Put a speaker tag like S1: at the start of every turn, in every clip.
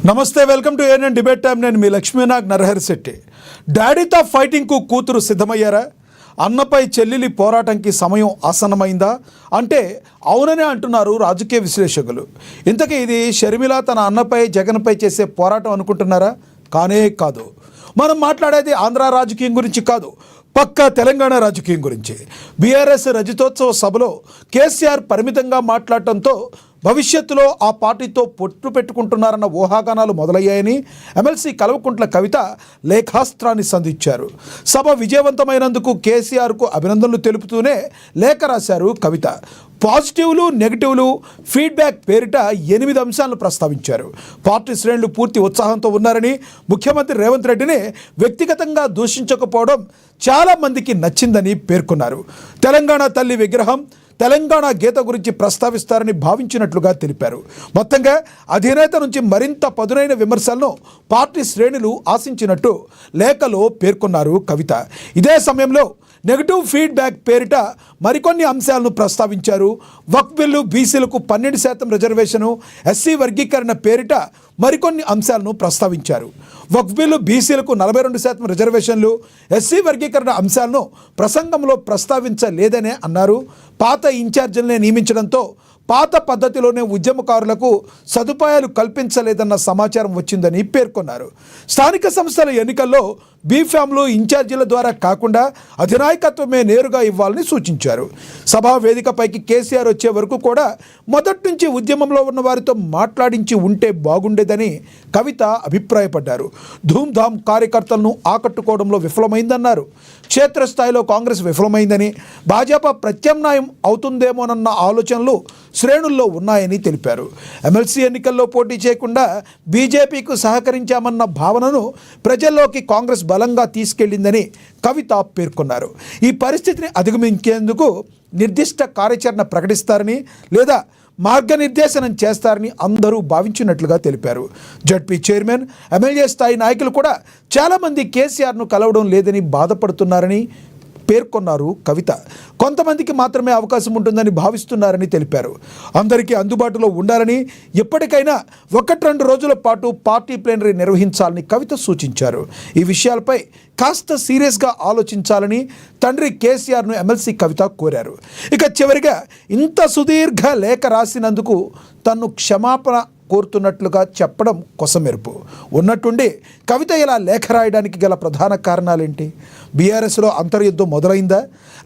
S1: నమస్తే, welcome to ANN debate time. నేను మీ లక్ష్మీనాగ్ నరహరి శెట్టి. డాడీతో ఫైటింగ్కు కూతురు సిద్ధమయ్యారా? అన్నపై చెల్లెలి పోరాటంకి సమయం ఆసన్నమైందా అంటే అవుననే అంటున్నారు రాజకీయ విశ్లేషకులు. ఇంతకీ ఇది షర్మిల తన అన్నపై జగన్పై చేసే పోరాటం అనుకుంటున్నారా? కానే కాదు. మనం మాట్లాడేది ఆంధ్ర రాజకీయం గురించి కాదు, పక్కా తెలంగాణ రాజకీయం గురించి. బీఆర్ఎస్ రజతోత్సవ సభలో కేసీఆర్ పరిమితంగా మాట్లాడటంతో భవిష్యత్తులో ఆ పార్టీతో పొట్టు పెట్టుకుంటున్నారన్న ఊహాగానాలు మొదలయ్యాయని ఎమ్మెల్సీ కల్వకుంట్ల కవిత లేఖాస్త్రాన్ని సంధించారు. సభ విజయవంతమైనందుకు కేసీఆర్కు అభినందనలు తెలుపుతూనే లేఖ రాశారు కవిత. పాజిటివ్లు, నెగిటివ్లు, ఫీడ్బ్యాక్ పేరిట 8 అంశాలను ప్రస్తావించారు. పార్టీ శ్రేణులు పూర్తి ఉత్సాహంతో ఉన్నారని, ముఖ్యమంత్రి రేవంత్ రెడ్డిని వ్యక్తిగతంగా దూషించకపోవడం చాలామందికి నచ్చిందని పేర్కొన్నారు. తెలంగాణ తల్లి విగ్రహం, తెలంగాణ గీత గురించి ప్రస్తావిస్తారని భావించినట్లుగా తెలిపారు. మొత్తంగా అధినేత నుంచి మరింత పదునైన విమర్శలను పార్టీ శ్రేణులు ఆశించినట్టు లేఖలో పేర్కొన్నారు కవిత. ఇదే సమయంలో నెగటివ్ ఫీడ్బ్యాక్ పేరిట మరికొన్ని అంశాలను ప్రస్తావించారు. వక్ఫ్ బిల్లు, బీసీలకు 12% రిజర్వేషను, ఎస్సీ వర్గీకరణ పేరిట మరికొన్ని అంశాలను ప్రస్తావించారు. వక్ఫ్ బిల్లు, బీసీలకు 42% రిజర్వేషన్లు, ఎస్సీ వర్గీకరణ అంశాలను ప్రసంగంలో ప్రస్తావించలేదనే అన్నారు. పాత ఇన్ఛార్జీలనే నియమించడంతో పాత పద్ధతిలోనే ఉద్యమకారులకు సదుపాయాలు కల్పించలేదన్న సమాచారం వచ్చిందని పేర్కొన్నారు. స్థానిక సంస్థల ఎన్నికల్లో బీఫామ్లు ఇన్ఛార్జీల ద్వారా కాకుండా అధినాయకత్వమే నేరుగా ఇవ్వాలని సూచించారు. సభా వేదికపైకి కేసీఆర్ వచ్చే వరకు కూడా మొదటి నుంచి ఉద్యమంలో ఉన్న వారితో మాట్లాడించి ఉంటే బాగుండేదని కవిత అభిప్రాయపడ్డారు. ధూమ్ధామ్ కార్యకర్తలను ఆకట్టుకోవడంలో విఫలమైందన్నారు. క్షేత్రస్థాయిలో కాంగ్రెస్ విఫలమైందని, భాజపా ప్రత్యామ్నాయం అవుతుందేమోనన్న ఆలోచనలు శ్రేణుల్లో ఉన్నాయని తెలిపారు. ఎమ్మెల్సీ ఎన్నికల్లో పోటీ చేయకుండా బీజేపీకు సహకరించామన్న భావనను ప్రజల్లోకి కాంగ్రెస్ బలంగా తీసుకెళ్లిందని కవిత పేర్కొన్నారు. ఈ పరిస్థితిని అధిగమించేందుకు నిర్దిష్ట కార్యాచరణ ప్రకటిస్తారని లేదా మార్గనిర్దేశనం చేస్తారని అందరూ భావించినట్లుగా తెలిపారు. జడ్పీ చైర్మన్, ఎమ్మెల్యే స్థాయి నాయకులు కూడా చాలామంది కేసీఆర్ను కలవడం లేదని బాధపడుతున్నారని పేర్కొన్నారు కవిత. కొంతమందికి మాత్రమే అవకాశం ఉంటుందని భావిస్తున్నారని తెలిపారు. అందరికీ అందుబాటులో ఉండాలని, ఎప్పటికైనా 1-2 రోజుల పాటు పార్టీ ప్లేనరీ నిర్వహించాలని కవిత సూచించారు. ఈ విషయాలపై కాస్త సీరియస్గా ఆలోచించాలని తండ్రి కేసీఆర్ను ఎమ్మెల్సీ కవిత కోరారు. ఇక చివరిగా ఇంత సుదీర్ఘ లేఖ రాసినందుకు తను క్షమాపణ కోరుతున్నట్లుగా చెప్పడం కొసమెరుపు. ఉన్నట్టుండి కవిత ఇలా లేఖ రాయడానికి గల ప్రధాన కారణాలేంటి? బీఆర్ఎస్లో అంతర్యుద్ధం మొదలైందా?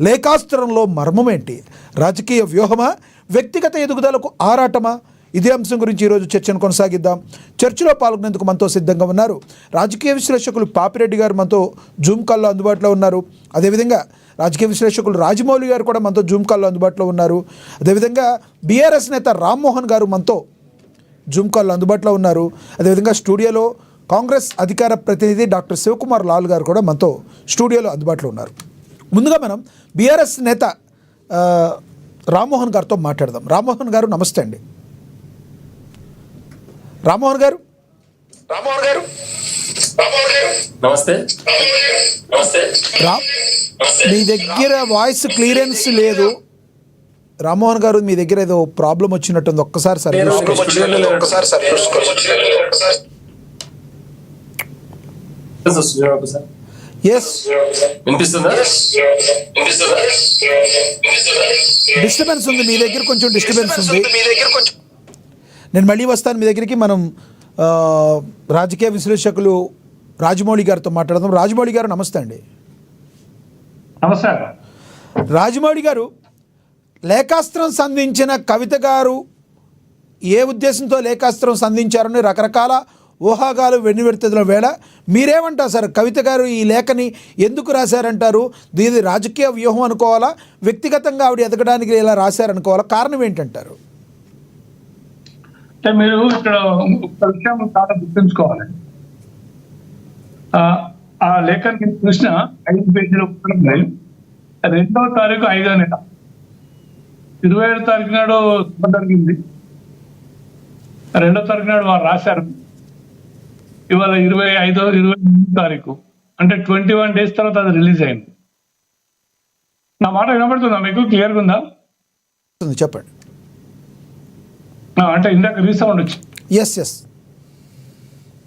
S1: లేఖాస్త్రంలో మర్మం ఏంటి? రాజకీయ వ్యూహమా? వ్యక్తిగత ఎదుగుదలకు ఆరాటమా? ఇదే అంశం గురించి ఈరోజు చర్చను కొనసాగిద్దాం. చర్చలో పాల్గొనేందుకు మనతో సిద్ధంగా ఉన్నారు రాజకీయ విశ్లేషకులు పాపిరెడ్డి గారు మనతో జూమ్ కాల్లో అందుబాటులో ఉన్నారు. అదేవిధంగా రాజకీయ విశ్లేషకులు రాజమౌళి గారు కూడా మనతో జూమ్ కాల్లో అందుబాటులో ఉన్నారు. అదేవిధంగా బీఆర్ఎస్ నేత రామ్మోహన్ గారు మనతో జూమ్ కాల్లో అందుబాటులో ఉన్నారు. అదేవిధంగా స్టూడియోలో కాంగ్రెస్ అధికార ప్రతినిధి డాక్టర్ శివకుమార్ లాల్ గారు కూడా మనతో స్టూడియోలో అందుబాటులో ఉన్నారు. ముందుగా మనం బీఆర్ఎస్ నేత రామ్మోహన్ గారితో మాట్లాడదాం. రామ్మోహన్ గారు నమస్తే అండి. రామ్మోహన్ గారు
S2: నమస్తే.
S1: మీ దగ్గర వాయిస్ క్లియరెన్స్ లేదు. రామ్మోహన్ గారు, మీ దగ్గర ఏదో ప్రాబ్లం వచ్చినట్టుంది. ఒక్కసారి సార్ డిస్టర్బెన్స్ ఉంది మీ దగ్గర, కొంచెం డిస్టర్బెన్స్ ఉంది. నేను మళ్ళీ వస్తాను మీ దగ్గరికి. మనం రాజకీయ విశ్లేషకులు రాజమౌళి గారితో మాట్లాడదాం. రాజమౌళి గారు నమస్తే అండి.
S3: నమస్తే.
S1: రాజమౌళి గారు, లేఖాస్త్రం సంధించిన కవిత గారు ఏ ఉద్దేశంతో లేఖాస్త్రం సంధించారని రకరకాల ఊహాగాలు వెన్నువెడుతున్న వేళ మీరేమంటారు సార్? కవిత గారు ఈ లేఖని ఎందుకు రాశారంటారు? దీని రాజకీయ వ్యూహం అనుకోవాలా, వ్యక్తిగతంగా ఆవిడ ఎదగడానికి ఇలా రాశారనుకోవాలా? కారణం ఏంటంటారు?
S3: అంటే మీరు ఇక్కడ ఒక విషయం చాలా గుర్తుంచుకోవాలి. ఆ లేఖని చూసిన 5 పేజీలు 2వ తారీఖు 5వ నెల 27వ తారీఖు నాడు జరిగింది. 2వ తారీఖు నాడు వారు రాశారు. ఇవాళ 25వ తారీఖు, అంటే 21 days తర్వాత అది రిలీజ్ అయింది. నా మాట వినబడుతుందా మీకు? క్లియర్గా ఉందా?
S1: చెప్పండి.
S3: అంటే ఇందాక రీసౌండ్ వచ్చి
S1: ఎస్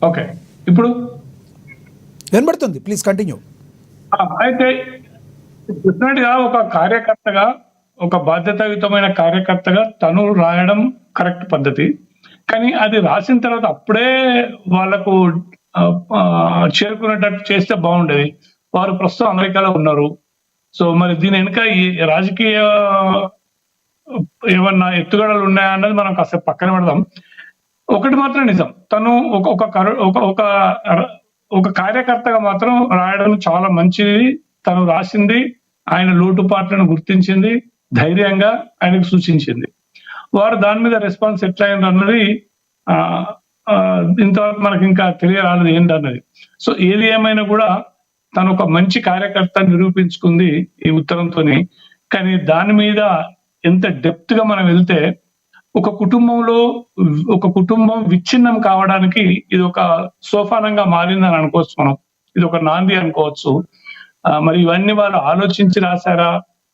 S3: ఓకే, ఇప్పుడు
S1: వినబడుతుంది, ప్లీజ్ కంటిన్యూ.
S3: అయితే డెఫినెట్ గా ఒక కార్యకర్తగా, ఒక బాధ్యతాయుతమైన కార్యకర్తగా తను రాయడం కరెక్ట్ పద్ధతి. కానీ అది రాసిన తర్వాత అప్పుడే వాళ్ళకు చేరుకునేటట్టు చేస్తే బాగుండేది. వారు ప్రస్తుతం అమెరికాలో ఉన్నారు. సో మరి దీని వెనుక ఈ రాజకీయ ఏమన్నా ఎత్తుగడలు ఉన్నాయా అన్నది మనం కాసేపు పక్కన పెడదాం. ఒకటి మాత్రం నిజం, తను ఒక కార్యకర్తగా మాత్రం రాయడం చాలా మంచిది. తను రాసింది ఆయన లోటుపాట్లను గుర్తించింది, ధైర్యంగా ఆయనకు సూచించింది. వారు దాని మీద రెస్పాన్స్ ఎట్లా అయింది అన్నది ఇంతవరకు మనకి ఇంకా తెలియరాలేదు ఏంటన్నది. సో ఏది ఏమైనా కూడా తను ఒక మంచి కార్యకర్త నిరూపించుకుంది ఈ ఉత్తరంతోని. కానీ దాని మీద ఎంత డెప్త్ గా మనం వెళ్తే ఒక కుటుంబం విచ్ఛిన్నం కావడానికి ఇది ఒక సోపానంగా మారిందని అనుకోవచ్చు మనం. ఇది ఒక నాంది అనుకోవచ్చు. మరి ఇవన్నీ వాళ్ళు ఆలోచించి రాశారా,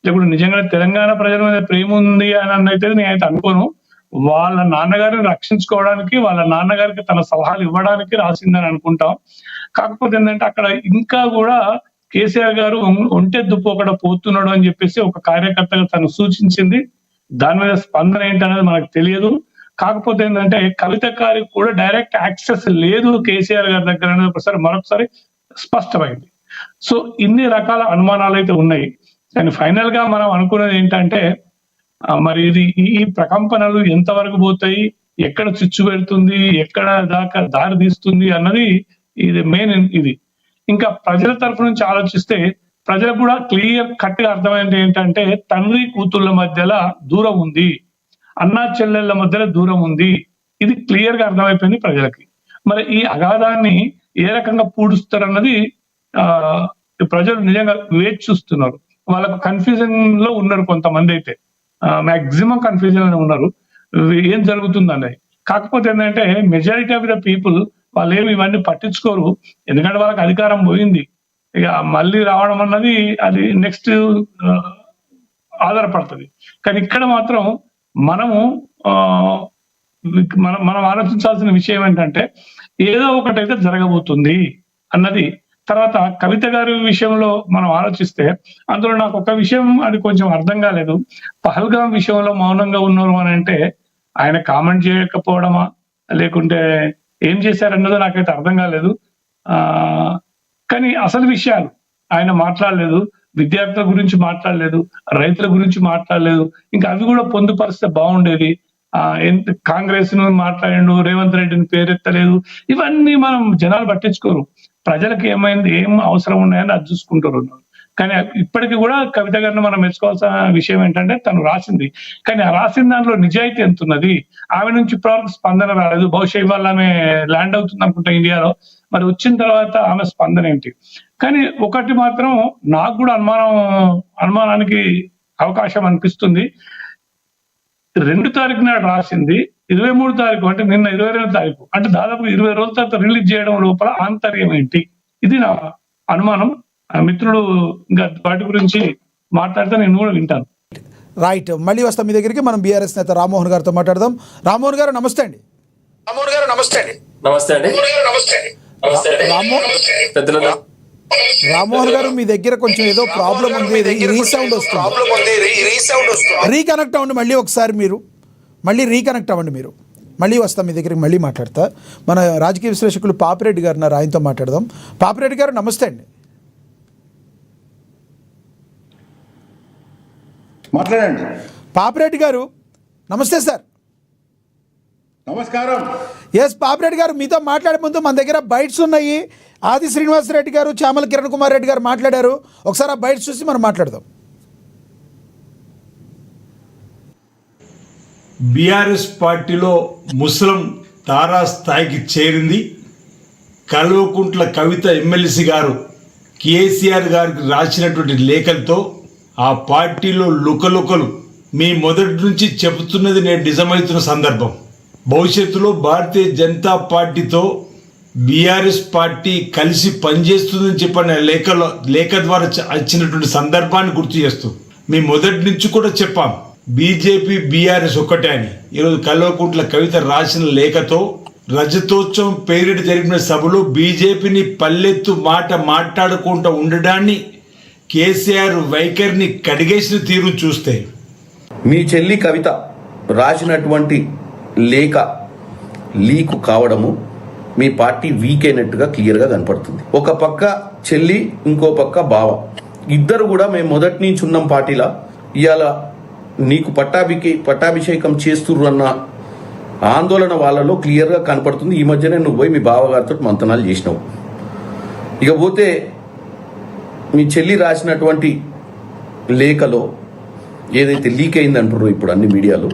S3: లేకపోతే నిజంగా తెలంగాణ ప్రజల మీద ప్రేమ ఉంది అని అన్నైతే నేనైతే అనుకోను. వాళ్ళ నాన్నగారిని రక్షించుకోవడానికి, వాళ్ళ నాన్నగారికి తన సలహాలు ఇవ్వడానికి రాసిందని అనుకుంటాం. కాకపోతే ఏంటంటే అక్కడ ఇంకా కూడా కేసీఆర్ గారు ఒంటెద్దు పోకడ పోతున్నాడు అని చెప్పేసి ఒక కార్యకర్తగా తను సూచించింది. దాని మీద స్పందన ఏంటనేది మనకు తెలియదు. కాకపోతే ఏంటంటే కవిత గారికి కూడా డైరెక్ట్ యాక్సెస్ లేదు కేసీఆర్ గారి దగ్గర అనేది మరొకసారి స్పష్టమైంది. సో ఇన్ని రకాల అనుమానాలు అయితే ఉన్నాయి. కానీ ఫైనల్ గా మనం అనుకున్నది ఏంటంటే మరి ఇది ఈ ప్రకంపనలు ఎంతవరకు పోతాయి, ఎక్కడ చిచ్చు పెడుతుంది, ఎక్కడ దాకా దారి తీస్తుంది అన్నది ఇది మెయిన్. ఇది ఇంకా ప్రజల తరఫు నుంచి ఆలోచిస్తే ప్రజలకు కూడా క్లియర్ కట్ గా అర్థమైంది ఏంటంటే తండ్రి కూతుళ్ళ మధ్యలో దూరం ఉంది, అన్నా చెల్లెళ్ళ మధ్యలో దూరం ఉంది. ఇది క్లియర్ గా అర్థమైపోయింది ప్రజలకి. మరి ఈ అగాధాన్ని ఏ రకంగా పూడుస్తారన్నది ప్రజలు నిజంగా వేచి చూస్తున్నారు. వాళ్ళకు కన్ఫ్యూజన్ లో ఉన్నారు కొంతమంది, అయితే మాక్సిమం కన్ఫ్యూజన్ లో ఉన్నారు ఏం జరుగుతుందన్నది. కాకపోతే ఏంటంటే మెజారిటీ ఆఫ్ ద పీపుల్ వాళ్ళు ఏమి ఇవన్నీ పట్టించుకోరు, ఎందుకంటే వాళ్ళకి అధికారం పోయింది. ఇక మళ్ళీ రావడం అన్నది అది నెక్స్ట్ ఆధారపడుతుంది. కానీ ఇక్కడ మాత్రం మనం ఆలోచించాల్సిన విషయం ఏంటంటే ఏదో ఒకటైతే జరగబోతుంది అన్నది. తర్వాత కవిత గారి విషయంలో మనం ఆలోచిస్తే అందులో నాకు ఒక విషయం అది కొంచెం అర్థం కాలేదు. పహల్గాం విషయంలో మౌనంగా ఉన్నారు అని అంటే ఆయన కామెంట్ చేయకపోవడమా లేకుంటే ఏం చేశారన్నదో నాకైతే అర్థం కాలేదు. కానీ అసలు విషయాలు ఆయన మాట్లాడలేదు, విద్యార్థుల గురించి మాట్లాడలేదు, రైతుల గురించి మాట్లాడలేదు. ఇంకా అవి కూడా పొందుపరిస్తే బాగుండేది. కాంగ్రెస్ ను మాట్లాడిండు, రేవంత్ రెడ్డిని పేరెత్తలేదు. ఇవన్నీ మనం జనాలు పట్టించుకోరు. ప్రజలకు ఏమైంది, ఏం అవసరం ఉన్నాయని అది చూసుకుంటారు. కానీ ఇప్పటికీ కూడా కవిత గారిని మనం మెచ్చుకోవాల్సిన విషయం ఏంటంటే తను రాసింది, కానీ ఆ రాసిన దాంట్లో నిజాయితీ ఎంత ఉన్నది. ఆమె నుంచి ఇప్పటివరకు స్పందన రాలేదు. బహుశా ఇవాళ ఆమె ల్యాండ్ అవుతుంది అనుకుంటా ఇండియాలో. మరి వచ్చిన తర్వాత ఆమె స్పందన ఏంటి? కానీ ఒకటి మాత్రం నాకు కూడా అనుమానానికి అవకాశం అనిపిస్తుంది. 2 తారీఖు నాడు రాసింది 23 తారీఖు అంటే నిన్న 22 తారీఖు అంటే దాదాపు 20 రోజుల తర్వాత రిలీజ్ చేయడం లోపల ఆంతర్యం ఏంటి? ఇది నా అనుమానం. మిత్రుడు ఇంకా వాటి గురించి మాట్లాడితే నేను కూడా వింటాను.
S1: రైట్, మళ్ళీ వస్తాం మీ దగ్గరికి. మనం బీఆర్ఎస్ నేత రామ్మోహన్ గారితో మాట్లాడదాం. రామ్మోహన్ గారు నమస్తే అండి.
S2: నమస్తే అండి.
S1: రామ్మోహన్ గారు మీ దగ్గర కొంచెం ఏదో ప్రాబ్లం ఉంది, రీసౌండ్ వస్తుంది. రీకనెక్ట్ అవ్వండి మళ్ళీ ఒకసారి, మళ్ళీ రీకనెక్ట్ అవ్వండి మీరు. మళ్ళీ వస్తాం మీ దగ్గరికి, మళ్ళీ మాట్లాడతా. మన రాజకీయ విశ్లేషకులు పాపిరెడ్డి గారు ఉన్నారు, ఆయనతో మాట్లాడదాం. పాపిరెడ్డి గారు నమస్తే అండి.
S4: మాట్లాడండి.
S1: పాపిరెడ్డి గారు నమస్తే సార్.
S4: నమస్కారం.
S1: ఎస్ పాపిరెడ్డి గారు, మీతో మాట్లాడే ముందు మన దగ్గర బైట్స్ ఉన్నాయి. ఆది శ్రీనివాసరెడ్డి గారు, చామల కిరణ్ కుమార్ రెడ్డి గారు మాట్లాడారు. ఒకసారి ఆ బైట్స్ చూసి మనం మాట్లాడదాం.
S5: బీఆర్ఎస్ పార్టీలో ముస్లిం తారాస్థాయికి చేరింది. కల్వకుంట్ల కవిత ఎమ్మెల్సీ గారు కేసీఆర్ గారికి రాసినటువంటి లేఖలతో ఆ పార్టీలో లుకలుకలు మీ మొదటి నుంచి చెబుతున్నది నేను నిజమవుతున్న సందర్భం. భవిష్యత్తులో భారతీయ జనతా పార్టీతో బీఆర్ఎస్ పార్టీ కలిసి పనిచేస్తుందని చెప్పిన లేఖ ద్వారా వచ్చినటువంటి సందర్భాన్ని గుర్తు చేస్తూ మీ మొదటి నుంచి కూడా చెప్పాం బీజేపీ బీఆర్ఎస్ ఒక్కటే అని. ఈరోజు కల్వకుంట్ల కవిత రాసిన లేఖతో రజతోత్సవం పేరిట జరిగిన సభలో బీజేపీని పల్లెత్తు మాట మాట్లాడకుండా ఉండడాన్ని కేసీఆర్ వైఖరిని కడిగేసిన తీరు చూస్తే
S4: మీ చెల్లి కవిత రాసినటువంటి లేఖ లీకు కావడము మీ పార్టీ వీక్ అయినట్టుగా క్లియర్గా కనపడుతుంది. ఒక పక్క చెల్లి, ఇంకో పక్క బావ, ఇద్దరు కూడా మేము మొదటి నుంచి ఉన్నాం పార్టీలా, ఇవాళ నీకు పట్టాభిషేకం చేస్తుర్రు అన్న ఆందోళన వాళ్ళలో క్లియర్గా కనపడుతుంది. ఈ మధ్యనే నువ్వు పోయి మీ బావగారితో మంతనాలు చేసినావు. ఇకపోతే మీ చెల్లి రాసినటువంటి లేఖలో ఏదైతే లీక్ అయిందంటారో ఇప్పుడు అన్ని మీడియాలో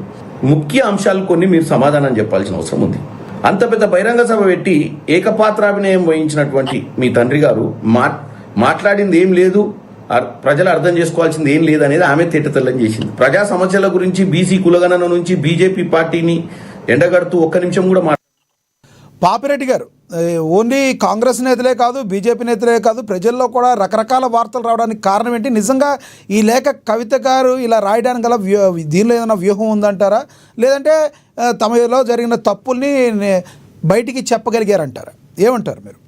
S4: ముఖ్య అంశాలు కొన్ని మీరు సమాధానం చెప్పాల్సిన అవసరం ఉంది. అంత పెద్ద బహిరంగ సభ పెట్టి ఏకపాత్రాభినయం వహించినటువంటి మీ తండ్రి గారు మాట్లాడింది ఏం లేదు, ప్రజలు అర్థం చేసుకోవాల్సింది ఏం లేదు అనేది ఆమె తేటతెల్లం చేసింది. ప్రజా సమస్యల గురించి, బీసీ కులగణన నుంచి బీజేపీ పార్టీని ఎండగడుతూ ఒక్క నిమిషం కూడా
S1: పాపిరెడ్డి గారు, ఓన్లీ కాంగ్రెస్ నేతలే కాదు, బీజేపీ నేతలే కాదు, ప్రజల్లో కూడా రకరకాల వార్తలు రావడానికి కారణం ఏంటి? నిజంగా ఈ లేఖ కవిత గారు ఇలా రాయడానికి గల దీనిలో ఏదైనా వ్యూహం ఉందంటారా, లేదంటే తమలో జరిగిన తప్పుల్ని బయటికి చెప్పగలిగారంటారా? ఏమంటారు మీరు?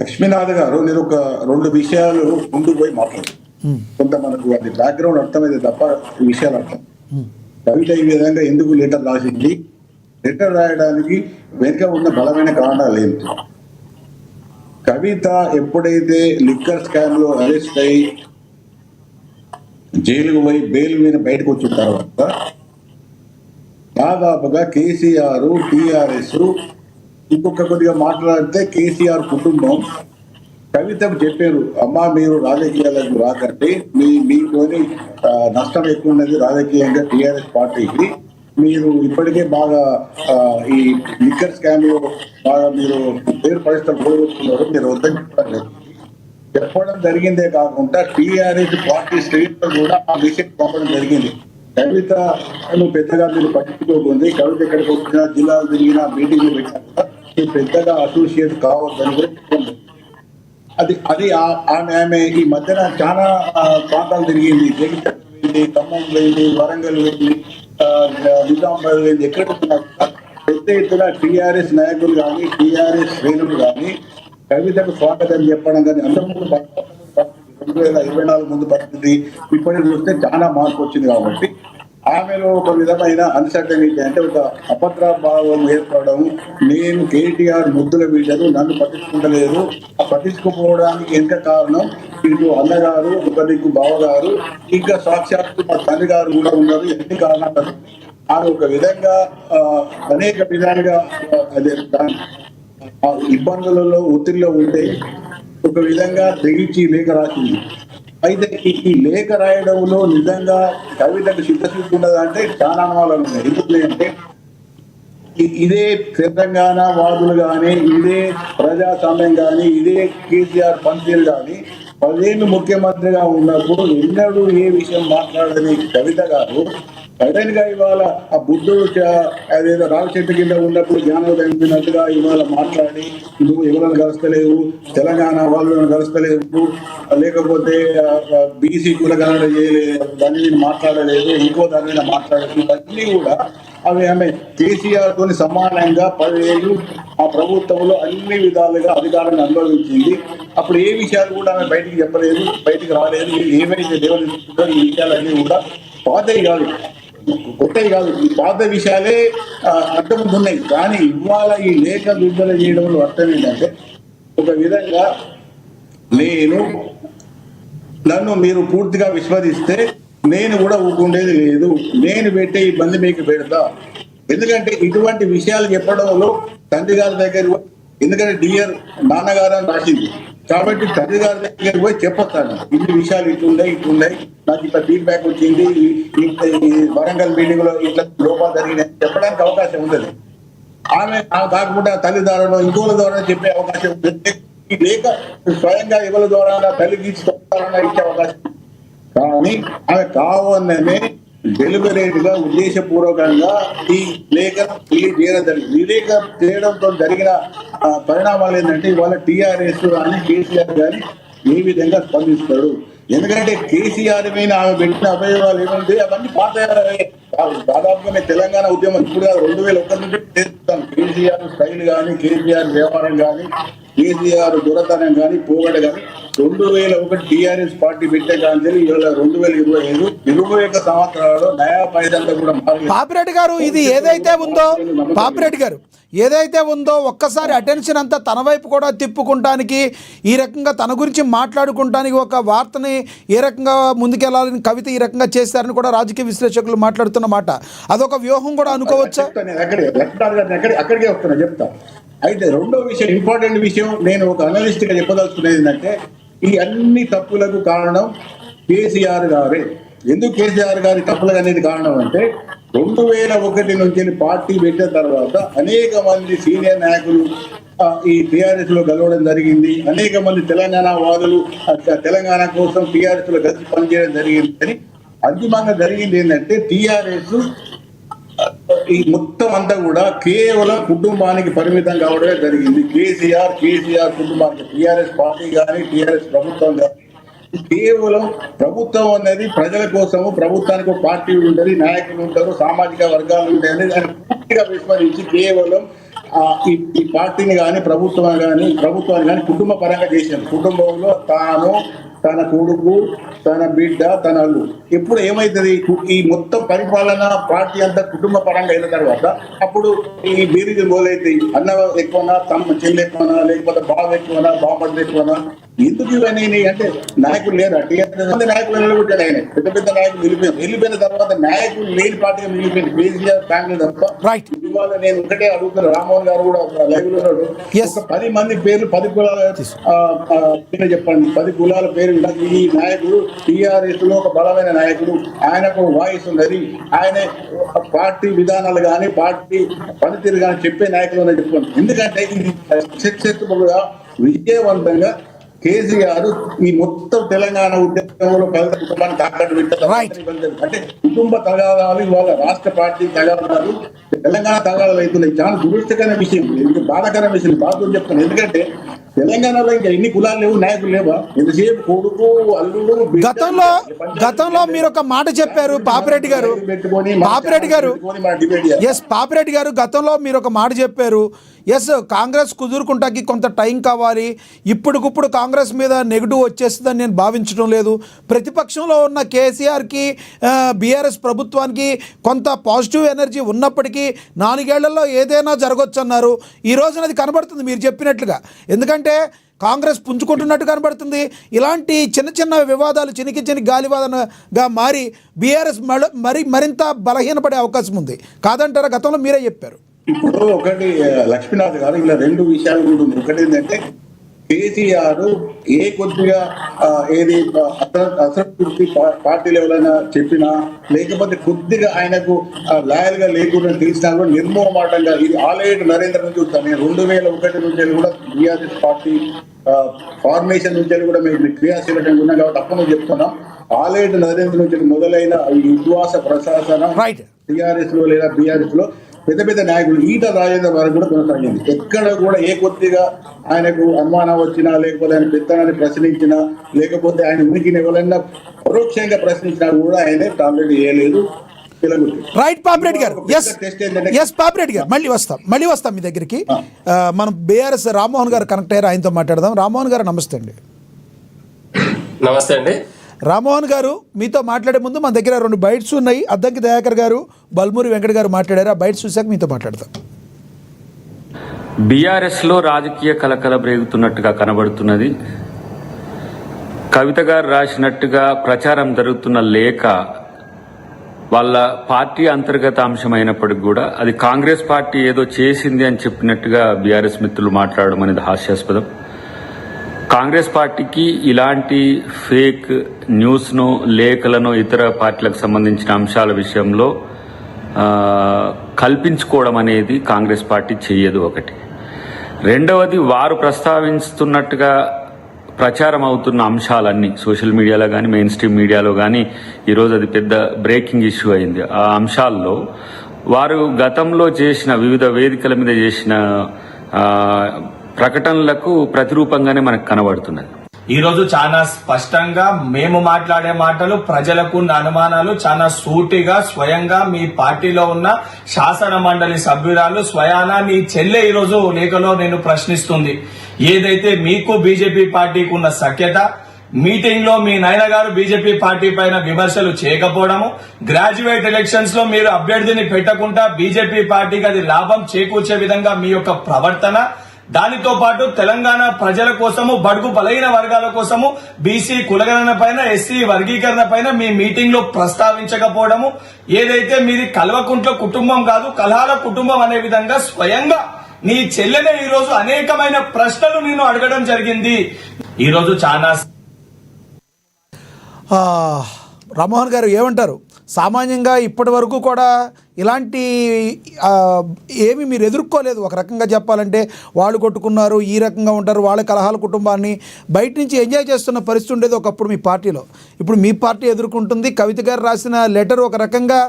S6: లక్ష్మీనాథ్ గారు, నేను ఒక 2 విషయాలు ముందుకు పోయి మాట్లాడు. కొంత మనకు అది బ్యాక్గ్రౌండ్ అర్థమైతే తప్ప ఈ విషయాలు అర్థం. కవిత ఈ విధంగా ఎందుకు లెటర్ రాసింది, లెటర్ రాయడానికి వెనుక ఉన్న బలమైన కారణాలు ఏంటి? కవిత ఎప్పుడైతే లిక్కర్ స్కామ్ లో అరెస్ట్ అయి జైలుకు పోయి బెయిల్ మీద బయటకు వచ్చిన తర్వాత దాదాపుగా కేసీఆర్, టీఆర్ఎస్, ఇంకొక కొద్దిగా మాట్లాడితే కేసీఆర్ కుటుంబం కవితకు చెప్పారు, అమ్మా మీరు రాజకీయాలకు రాకండి, మీతోని నష్టం ఎక్కువ ఉన్నది రాజకీయంగా టీఆర్ఎస్ పార్టీకి, మీరు ఇప్పటికే బాగా ఈ లిక్కర్ స్కామ్ లో బాగా మీరు పేరు పరిస్థితులు పోగొట్టుకున్నారు, మీరు వద్దని చెప్పడం జరిగిందే కాకుండా టీఆర్ఎస్ పార్టీ స్టేట్ కూడా ఆ విషయం పంపడం జరిగింది. కవిత పెద్దగా మీరు పట్టించుకోకుంది, కవిత ఎక్కడికి వచ్చినా జిల్లాలు తిరిగినా మీటింగ్లు పెట్టినా మీరు పెద్దగా అసోసియేట్ కావద్దని కూడా చెప్పింది. అది ఆమె ఈ మధ్యన చాలా ప్రాంతాలు తిరిగింది, జగిత్యాల వెళ్ళి, ఖమ్మం వెళ్ళి, వరంగల్ వెళ్ళి, నిజామాబాద్ వెళ్ళి, ఎక్కడ పెద్ద ఎత్తున టీఆర్ఎస్ నాయకులు కానీ టీఆర్ఎస్ శ్రేణులు కానీ కవితకు స్వాగతం చెప్పడం కానీ అందరూ ముందు 2024 ముందు పరిస్థితి ఇప్పటికి చూస్తే చాలా మార్పు వచ్చింది. కాబట్టి ఆమెలో ఒక విధమైన అన్సర్టనిటీ, అంటే ఒక అభద్రభావం ఏర్పడడం, నేను కేటీఆర్ ముద్దుల బిడ్డను, నన్ను పట్టించుకుంటలేదు, ఆ పట్టించుకోపోవడానికి ఎంత కారణం ఇటు అన్నగారు, ఒక దిక్కు బావగారు, ఇంకా సాక్షాత్తు మా తండ్రి గారు కూడా ఉన్నారు, ఎన్ని కారణాలు ఆమె ఒక విధంగా అనేక విధాలుగా అదే ఇబ్బందులలో ఒత్తిడిలో ఉంటే ఒక విధంగా తెగించి లేఖ రాసింది. అయితే ఈ లేఖ రాయడంలో నిజంగా కవితకు చిత్తశుద్ధి ఉన్నదంటే చాలా అనుమానాలు ఉన్నాయి. ఎందుకంటే ఇదే తెలంగాణ వాదులు కానీ, ఇదే ప్రజాస్వామ్యం కానీ, ఇదే కేసీఆర్ పనితీరు కానీ 10 ఏళ్ళు ముఖ్యమంత్రిగా ఉన్నప్పుడు ఎన్నడూ ఏ విషయం మాట్లాడని కవిత గారు సడన్ గా ఇవాళ ఆ బుద్ధుడు అదేదో రావి చెట్టు కింద ఉన్నప్పుడు జ్ఞానోదయం అయినట్టుగా ఇవాళ మాట్లాడి నువ్వు ఎవరైనా కలుస్తలేవు, తెలంగాణ వాళ్ళని కలుస్తలేవు, లేకపోతే బీసీ కులగణన చేయలేదు, దాని మీద మాట్లాడలేదు, ఇంకో దాని మీద మాట్లాడలేదు, ఇవన్నీ కూడా ఆమె కేసీఆర్ తోని సమానంగా 10 ఏళ్ళు ఆ ప్రభుత్వంలో అన్ని విధాలుగా అధికారాన్ని అనుభవించింది. అప్పుడు ఏ విషయాలు కూడా ఆమె బయటికి చెప్పలేదు, బయటికి రాలేదు. ఏవైతే దేవుడు ఈ విషయాలన్నీ కూడా పాతవి కాదు, కొత్తవి కాదు, ఈ పాత విషయాలే అంతకుముందు ఉన్నాయి. కానీ ఇవాళ ఈ లేఖ విడుదల చేయడంలో అర్థం ఏంటంటే ఒక విధంగా నన్ను మీరు పూర్తిగా విస్మరిస్తే నేను కూడా ఊరుకుండేది లేదు, నేను పెట్టే ఇబ్బంది మీకు పెడతా. ఎందుకంటే ఇటువంటి విషయాలు చెప్పడంలో తండ్రి గారి దగ్గర, ఎందుకంటే డియర్ నాన్నగారు అని రాసింది కాబట్టి తండ్రి గారి దగ్గర పోయి చెప్పొస్తాను, ఇన్ని విషయాలు ఇట్లున్నాయి, నాకు ఇట్లా ఫీడ్బ్యాక్ వచ్చింది, వరంగల్ మీటింగ్ లో ఇట్లా లోపాలు జరిగినాయి చెప్పడానికి అవకాశం ఉండదు. ఆమె కాకుండా తల్లి ద్వారా ఇంకోల ద్వారా చెప్పే అవకాశం ఉంటుంది. ఈ లేఖ స్వయంగా ఎవరి ద్వారా తల్లి తీసుకొస్తారన్న ఇచ్చే అవకాశం. కానీ ఆమె కావాలనే డెలిబరేట్ గా ఉద్దేశపూర్వకంగా ఈ లేఖ రిలీజ్ చేయడం జరిగింది. ఈ లేఖ చేయడంతో జరిగిన పరిణామాలు ఏంటంటే ఇవాళ టీఆర్ఎస్ కానీ కేసీఆర్ కానీ ఏ విధంగా స్పందిస్తాడు. ఎందుకంటే కేసీఆర్ మీద ఆమె పెట్టిన అభయవాలు ఏమంటే అవన్నీ పాత దాదాపుగా నేను తెలంగాణ ఉద్యమం ఇప్పుడు 2001 నుంచి చేస్తాను. కేసీఆర్ స్టైల్ కానీ, కేసీఆర్ వ్యవహారం కానీ, కేసీఆర్ దురతనం కానీ, పోగడ కానీ 2001 టీఆర్ఎస్ పార్టీ పెట్టే కానీ ఇవాళ 2025 21 సంవత్సరాలలో నయా పైసంతా కూడా మారలేదు.
S1: పాపిరెడ్డి గారు ఇది ఏదైతే ఉందో ఒక్కసారి అటెన్షన్ అంతా తన వైపు కూడా తిప్పుకుంటానికి, ఈ రకంగా తన గురించి మాట్లాడుకుంటానికి ఒక వార్తని ఏ రకంగా ముందుకెళ్లాలని కవిత ఈ రకంగా చేశారని కూడా రాజకీయ విశ్లేషకులు మాట్లాడుతున్న మాట, అదొక వ్యూహం కూడా అనుకోవచ్చా?
S6: అక్కడికే వస్తున్నా చెప్తా. అయితే రెండో విషయం, ఇంపార్టెంట్ విషయం, నేను ఒక అనలిస్ట్ గా చెప్పదలుచుకునేది ఏంటంటే ఈ అన్ని తప్పులకు కారణం కేసీఆర్ గారే. ఎందుకు కేసీఆర్ గారి తప్పులకు అనేది కారణం అంటే 2001 నుంచి పార్టీ పెట్టిన తర్వాత అనేక మంది సీనియర్ నాయకులు ఈ టీఆర్ఎస్ లో కలవడం జరిగింది. అనేక మంది తెలంగాణ వాదులు తెలంగాణ కోసం టీఆర్ఎస్ లో కలిసి పనిచేయడం జరిగింది. అని అంతిమంగా జరిగింది ఏంటంటే టీఆర్ఎస్ ఈ మొత్తం అంతా కూడా కేవలం కుటుంబానికి పరిమితం కావడమే జరిగింది. కేసీఆర్ కుటుంబానికి, టీఆర్ఎస్ పార్టీ కానీ టీఆర్ఎస్ ప్రభుత్వం కానీ కేవలం ప్రభుత్వం అనేది ప్రజల కోసము, ప్రభుత్వానికి ఒక పార్టీ ఉంటుంది, నాయకులు ఉంటారు, సామాజిక వర్గాలు ఉంటాయని దాన్ని పూర్తిగా విస్మరించి కేవలం ఈ పార్టీని కానీ ప్రభుత్వాన్ని కానీ కుటుంబ పరంగా చేశారు. కుటుంబంలో తాను, తన కొడుకు, తన బిడ్డ, తన అల్లు. ఇప్పుడు ఏమైతుంది, ఈ మొత్తం పరిపాలన పార్టీ అంతా కుటుంబ పరంగా అయిన తర్వాత అప్పుడు ఈ బీరీజు మొదలైతాయి. అన్న ఎక్కువనా, తమ చెల్లి ఎక్కువనా, లేకపోతే బావ ఎక్కువనా, బామ్మర్ది ఎక్కువనా, ఎందుకు ఇవన్నీ అంటే నాయకులు లేరా? టీఆర్ఎస్ నాయకులు నిలబెట్టాడు ఆయన, పెద్ద నాయకులు వెళ్ళిపోయిన తర్వాత నాయకులు లేని పార్టీగా మిగిలిపోయింది కేసీఆర్ ఫ్యామిలీ తప్ప. ఇవాళ నేను ఒకటే అడుగుతాను, రామ్మోహన్ గారు కూడా లైవ్ లో ఉన్నాడు, ఒక 10 మంది పేర్లు 10 కులాల చెప్పండి, 10 కులాల పేరు. ఈ నాయకుడు టీఆర్ఎస్ లో ఒక బలమైన నాయకుడు, ఆయనకు వాయిస్ ఉన్నది, ఆయన పార్టీ విధానాలు కానీ పార్టీ పనితీరు కానీ చెప్పే నాయకులు చెప్పండి. ఎందుకంటే ఇది సక్సెస్ఫుల్ గా విజయవంతంగా కేసీఆర్ ఈ మొత్తం తెలంగాణ ఉద్యమంలో పేద కుటుంబాన్ని తాకట్టు పెట్టారు. అంటే కుటుంబ తగాదాలు ఇవాళ రాష్ట్ర పార్టీ తగాదాలు తెలంగాణ తగాదాలు అవుతున్నాయి. చాలా దురదృష్టకరమైన విషయం, ఇది బాధాకరమైన విషయం. బాధతో చెప్తాను, ఎందుకంటే తెలంగాణలో ఇంకా ఎన్ని కులాలు లేవు, నాయకులు లేవా? ఎంతసేపు కొడుకు, అల్లుడు.
S1: గతంలో మీరు ఒక మాట చెప్పారు పాపిరెడ్డి గారు గతంలో మీరు ఒక మాట చెప్పారు, కాంగ్రెస్ కుదురుకుంటాకి కొంత టైం కావాలి, ఇప్పుడుకిప్పుడు కాంగ్రెస్ మీద నెగిటివ్ వచ్చేస్తుందని నేను భావించడం లేదు, ప్రతిపక్షంలో ఉన్న కేసీఆర్కి బీఆర్ఎస్ ప్రభుత్వానికి కొంత పాజిటివ్ ఎనర్జీ ఉన్నప్పటికీ 4 ఏళ్లలో ఏదైనా జరగవచ్చు అన్నారు. ఈ రోజున అది కనబడుతుంది మీరు చెప్పినట్లుగా, ఎందుకంటే కాంగ్రెస్ పుంజుకుంటున్నట్టు కనబడుతుంది. ఇలాంటి చిన్న వివాదాలు చినికి గాలివాదనగా మారి బీఆర్ఎస్ మరింత బలహీనపడే అవకాశం ఉంది కాదంటారా? గతంలో మీరే చెప్పారు.
S6: ఇప్పుడు ఒకటి లక్ష్మీనాథ్ గారు, ఇలా 2 విషయాలు కూడా ఉంది. ఒకటి ఏంటంటే కేసీఆర్ కొద్దిగా ఏది అసంతృప్తి పార్టీలు ఎవరైనా చెప్పినా, లేకపోతే కొద్దిగా ఆయనకు లాయల్ గా లేకుండా తెలిసినా కూడా నిర్మోహమాటంగా, ఇది ఆల్రెడీ నరేంద్ర నుంచి చూస్తాను నేను 2001 నుంచి కూడా బీఆర్ఎస్ పార్టీ ఫార్మేషన్ నుంచి కూడా మేము క్రియాశీలకంగా ఉన్నాం కాబట్టి అప్పుడు చెప్తున్నాం. ఆల్రెడీ నరేంద్ర నుంచి మొదలైన ఈ విశ్వాస ప్రశాసనం టీఆర్ఎస్ లో లేదా బీఆర్ఎస్ లో పెద్ద నాయకులు ఈటల రాజేంద్ర వరకు కూడా కొనసాగింది. ఎక్కడ కూడా కొద్దిగా ఆయనకు అనుమానం వచ్చినా, లేకపోతే ఆయన పెత్తనాన్ని ప్రశ్నించినా, లేకపోతే ఆయన ఉనికిని ఎవరైనా పరోక్షంగా ప్రశ్నించినా కూడా ఆయన టార్గెట్ చేయలేదు.
S1: రైట్ పాపిరెడ్డి గారు, పాపిరెడ్డి గారు మళ్ళీ వస్తాం మీ దగ్గరికి. మనం బీఆర్ఎస్ రామ్మోహన్ గారు కనెక్ట్ అయ్యారు, ఆయనతో మాట్లాడదాం. రామ్మోహన్ గారు నమస్తే అండి.
S2: నమస్తే అండి.
S1: రామ్మోహన్ గారు, మీతో మాట్లాడే ముందు మన దగ్గర 2 బైట్స్ ఉన్నాయి. అద్దంకి దయాకర్ గారు, బల్మూరి వెంకట గారు మాట్లాడారు. ఆ బైట్స్ చూశాక మీతో మాట్లాడతాం.
S7: బీఆర్ఎస్ లో రాజకీయ కలకల రేగుతున్నట్టుగా కనబడుతున్నది. కవిత గారు రాసినట్టుగా ప్రచారం జరుగుతున్న లేఖ వాళ్ళ పార్టీ అంతర్గత అంశమైనప్పటికీ కూడా అది కాంగ్రెస్ పార్టీ ఏదో చేసింది అని చెప్పినట్టుగా బీఆర్ఎస్ మిత్రులు మాట్లాడడం అనేది హాస్యాస్పదం. కాంగ్రెస్ పార్టీకి ఇలాంటి ఫేక్ న్యూస్ను, లేఖలను ఇతర పార్టీలకు సంబంధించిన అంశాల విషయంలో కల్పించుకోవడం అనేది కాంగ్రెస్ పార్టీ చెయ్యదు. ఒకటి. రెండవది, వారు ప్రస్తావిస్తున్నట్టుగా ప్రచారం అవుతున్న అంశాలన్నీ సోషల్ మీడియాలో కానీ, మెయిన్ స్ట్రీమ్ మీడియాలో కానీ ఈరోజు అది పెద్ద బ్రేకింగ్ ఇష్యూ అయింది. ఆ అంశాల్లో వారు గతంలో చేసిన వివిధ వేదికల మీద చేసిన ప్రకటనలకు ప్రతిరూపంగానే మనకు కనబడుతున్నది.
S8: ఈ రోజు చాలా స్పష్టంగా మేము మాట్లాడే మాటలు ప్రజలకు ఉన్న అనుమానాలు చాలా సూటిగా స్వయంగా మీ పార్టీలో ఉన్న శాసన మండలి సభ్యురాలు స్వయానా నీ చెల్లె ఈ రోజు లేఖలో నేను ప్రశ్నిస్తుంది. ఏదైతే మీకు బీజేపీ పార్టీకి ఉన్న సఖ్యత, మీటింగ్ లో మీ నాయన గారు బీజేపీ పార్టీ పైన విమర్శలు చేయకపోవడము, గ్రాడ్యుయేట్ ఎలక్షన్స్ లో మీరు అభ్యర్థిని పెట్టకుండా బీజేపీ పార్టీకి అది లాభం చేకూర్చే విధంగా మీ యొక్క ప్రవర్తన, దానితో పాటు తెలంగాణ ప్రజల కోసము, బడుగు బలహీన వర్గాల కోసము బీసీ కులగణన పైన, ఎస్సీ వర్గీకరణ పైన మీ మీటింగ్ లో ప్రస్తావించకపోవడము, ఏదైతే మీది కల్వకుంట్ల కుటుంబం కాదు కలహాల కుటుంబం అనే విధంగా స్వయంగా నీ చెల్లెనే ఈ రోజు అనేకమైన ప్రశ్నలు నేను అడగడం జరిగింది. ఈ రోజు చాలా
S1: రామ్మోహన్ గారు ఏమంటారు? సామాన్యంగా ఇప్పటి వరకు కూడా ఇలాంటి ఏమి మీరు ఎదుర్కోలేదు. ఒక రకంగా చెప్పాలంటే వాళ్ళు కొట్టుకున్నారు, ఈ రకంగా ఉంటారు, వాళ్ళ కలహాల కుటుంబాన్ని బయట నుంచి ఎంజాయ్ చేస్తున్న పరిస్థితి ఉండేది ఒకప్పుడు మీ పార్టీలో. ఇప్పుడు మీ పార్టీ ఎదుర్కొంటుంది. కవిత గారు రాసిన లెటర్ ఒక రకంగా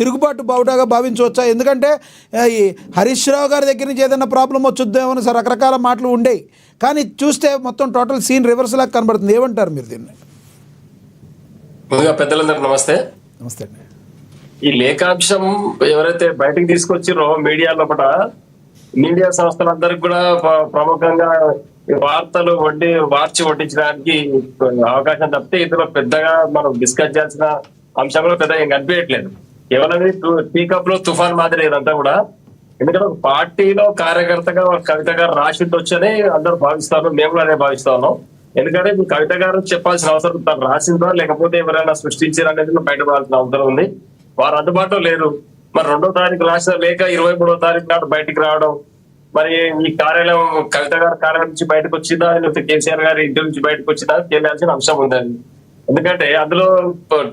S1: తిరుగుబాటు బావుటాగా భావించవచ్చా? ఎందుకంటే ఈ హరీష్ రావు గారి దగ్గర నుంచి ఏదైనా ప్రాబ్లం వచ్చుద్దేమో అని రకరకాల మాటలు ఉండేవి. కానీ చూస్తే మొత్తం టోటల్ సీన్ రివర్స్ లాగా కనబడుతుంది. ఏమంటారు మీరు దీన్ని?
S2: ముందుగా పెద్దలందరూ నమస్తే.
S1: నమస్తే అండి.
S2: ఈ లేఖాంశం ఎవరైతే బయటకు తీసుకొచ్చిరో మీడియా లోపల, మీడియా సంస్థలందరికీ కూడా ప్రముఖంగా వార్తలు మార్చి వడ్డించడానికి అవకాశం తప్పితే ఇందులో పెద్దగా మనం డిస్కస్ చేయాల్సిన అంశంలో పెద్దగా ఏం కనిపించట్లేదు. కేవలం టీ కప్ లో తుఫాన్ మాదిరి ఇదంతా కూడా. ఎందుకంటే ఒక పార్టీలో కార్యకర్తగా కవిత గారు రాసి వచ్చని అందరూ భావిస్తారు, మేము కూడా అదే భావిస్తా ఉన్నాం. ఎందుకంటే ఇప్పుడు కవిత గారు చెప్పాల్సిన అవసరం తను రాసిందా లేకపోతే ఎవరైనా సృష్టించారా అనేది బయటపడాల్సిన అవసరం ఉంది. వారు అందుబాటులో లేరు. మరి 2వ తారీఖు రాసిన లేఖ 23వ తారీఖు నాడు బయటికి రావడం, మరి ఈ కార్యాలయం కవిత గారి కార్యాలయం నుంచి బయటకు వచ్చిందా లేకపోతే కేసీఆర్ గారి ఇంటి నుంచి బయటకు వచ్చిందా తెలియాల్సిన అంశం ఉందండి. ఎందుకంటే అందులో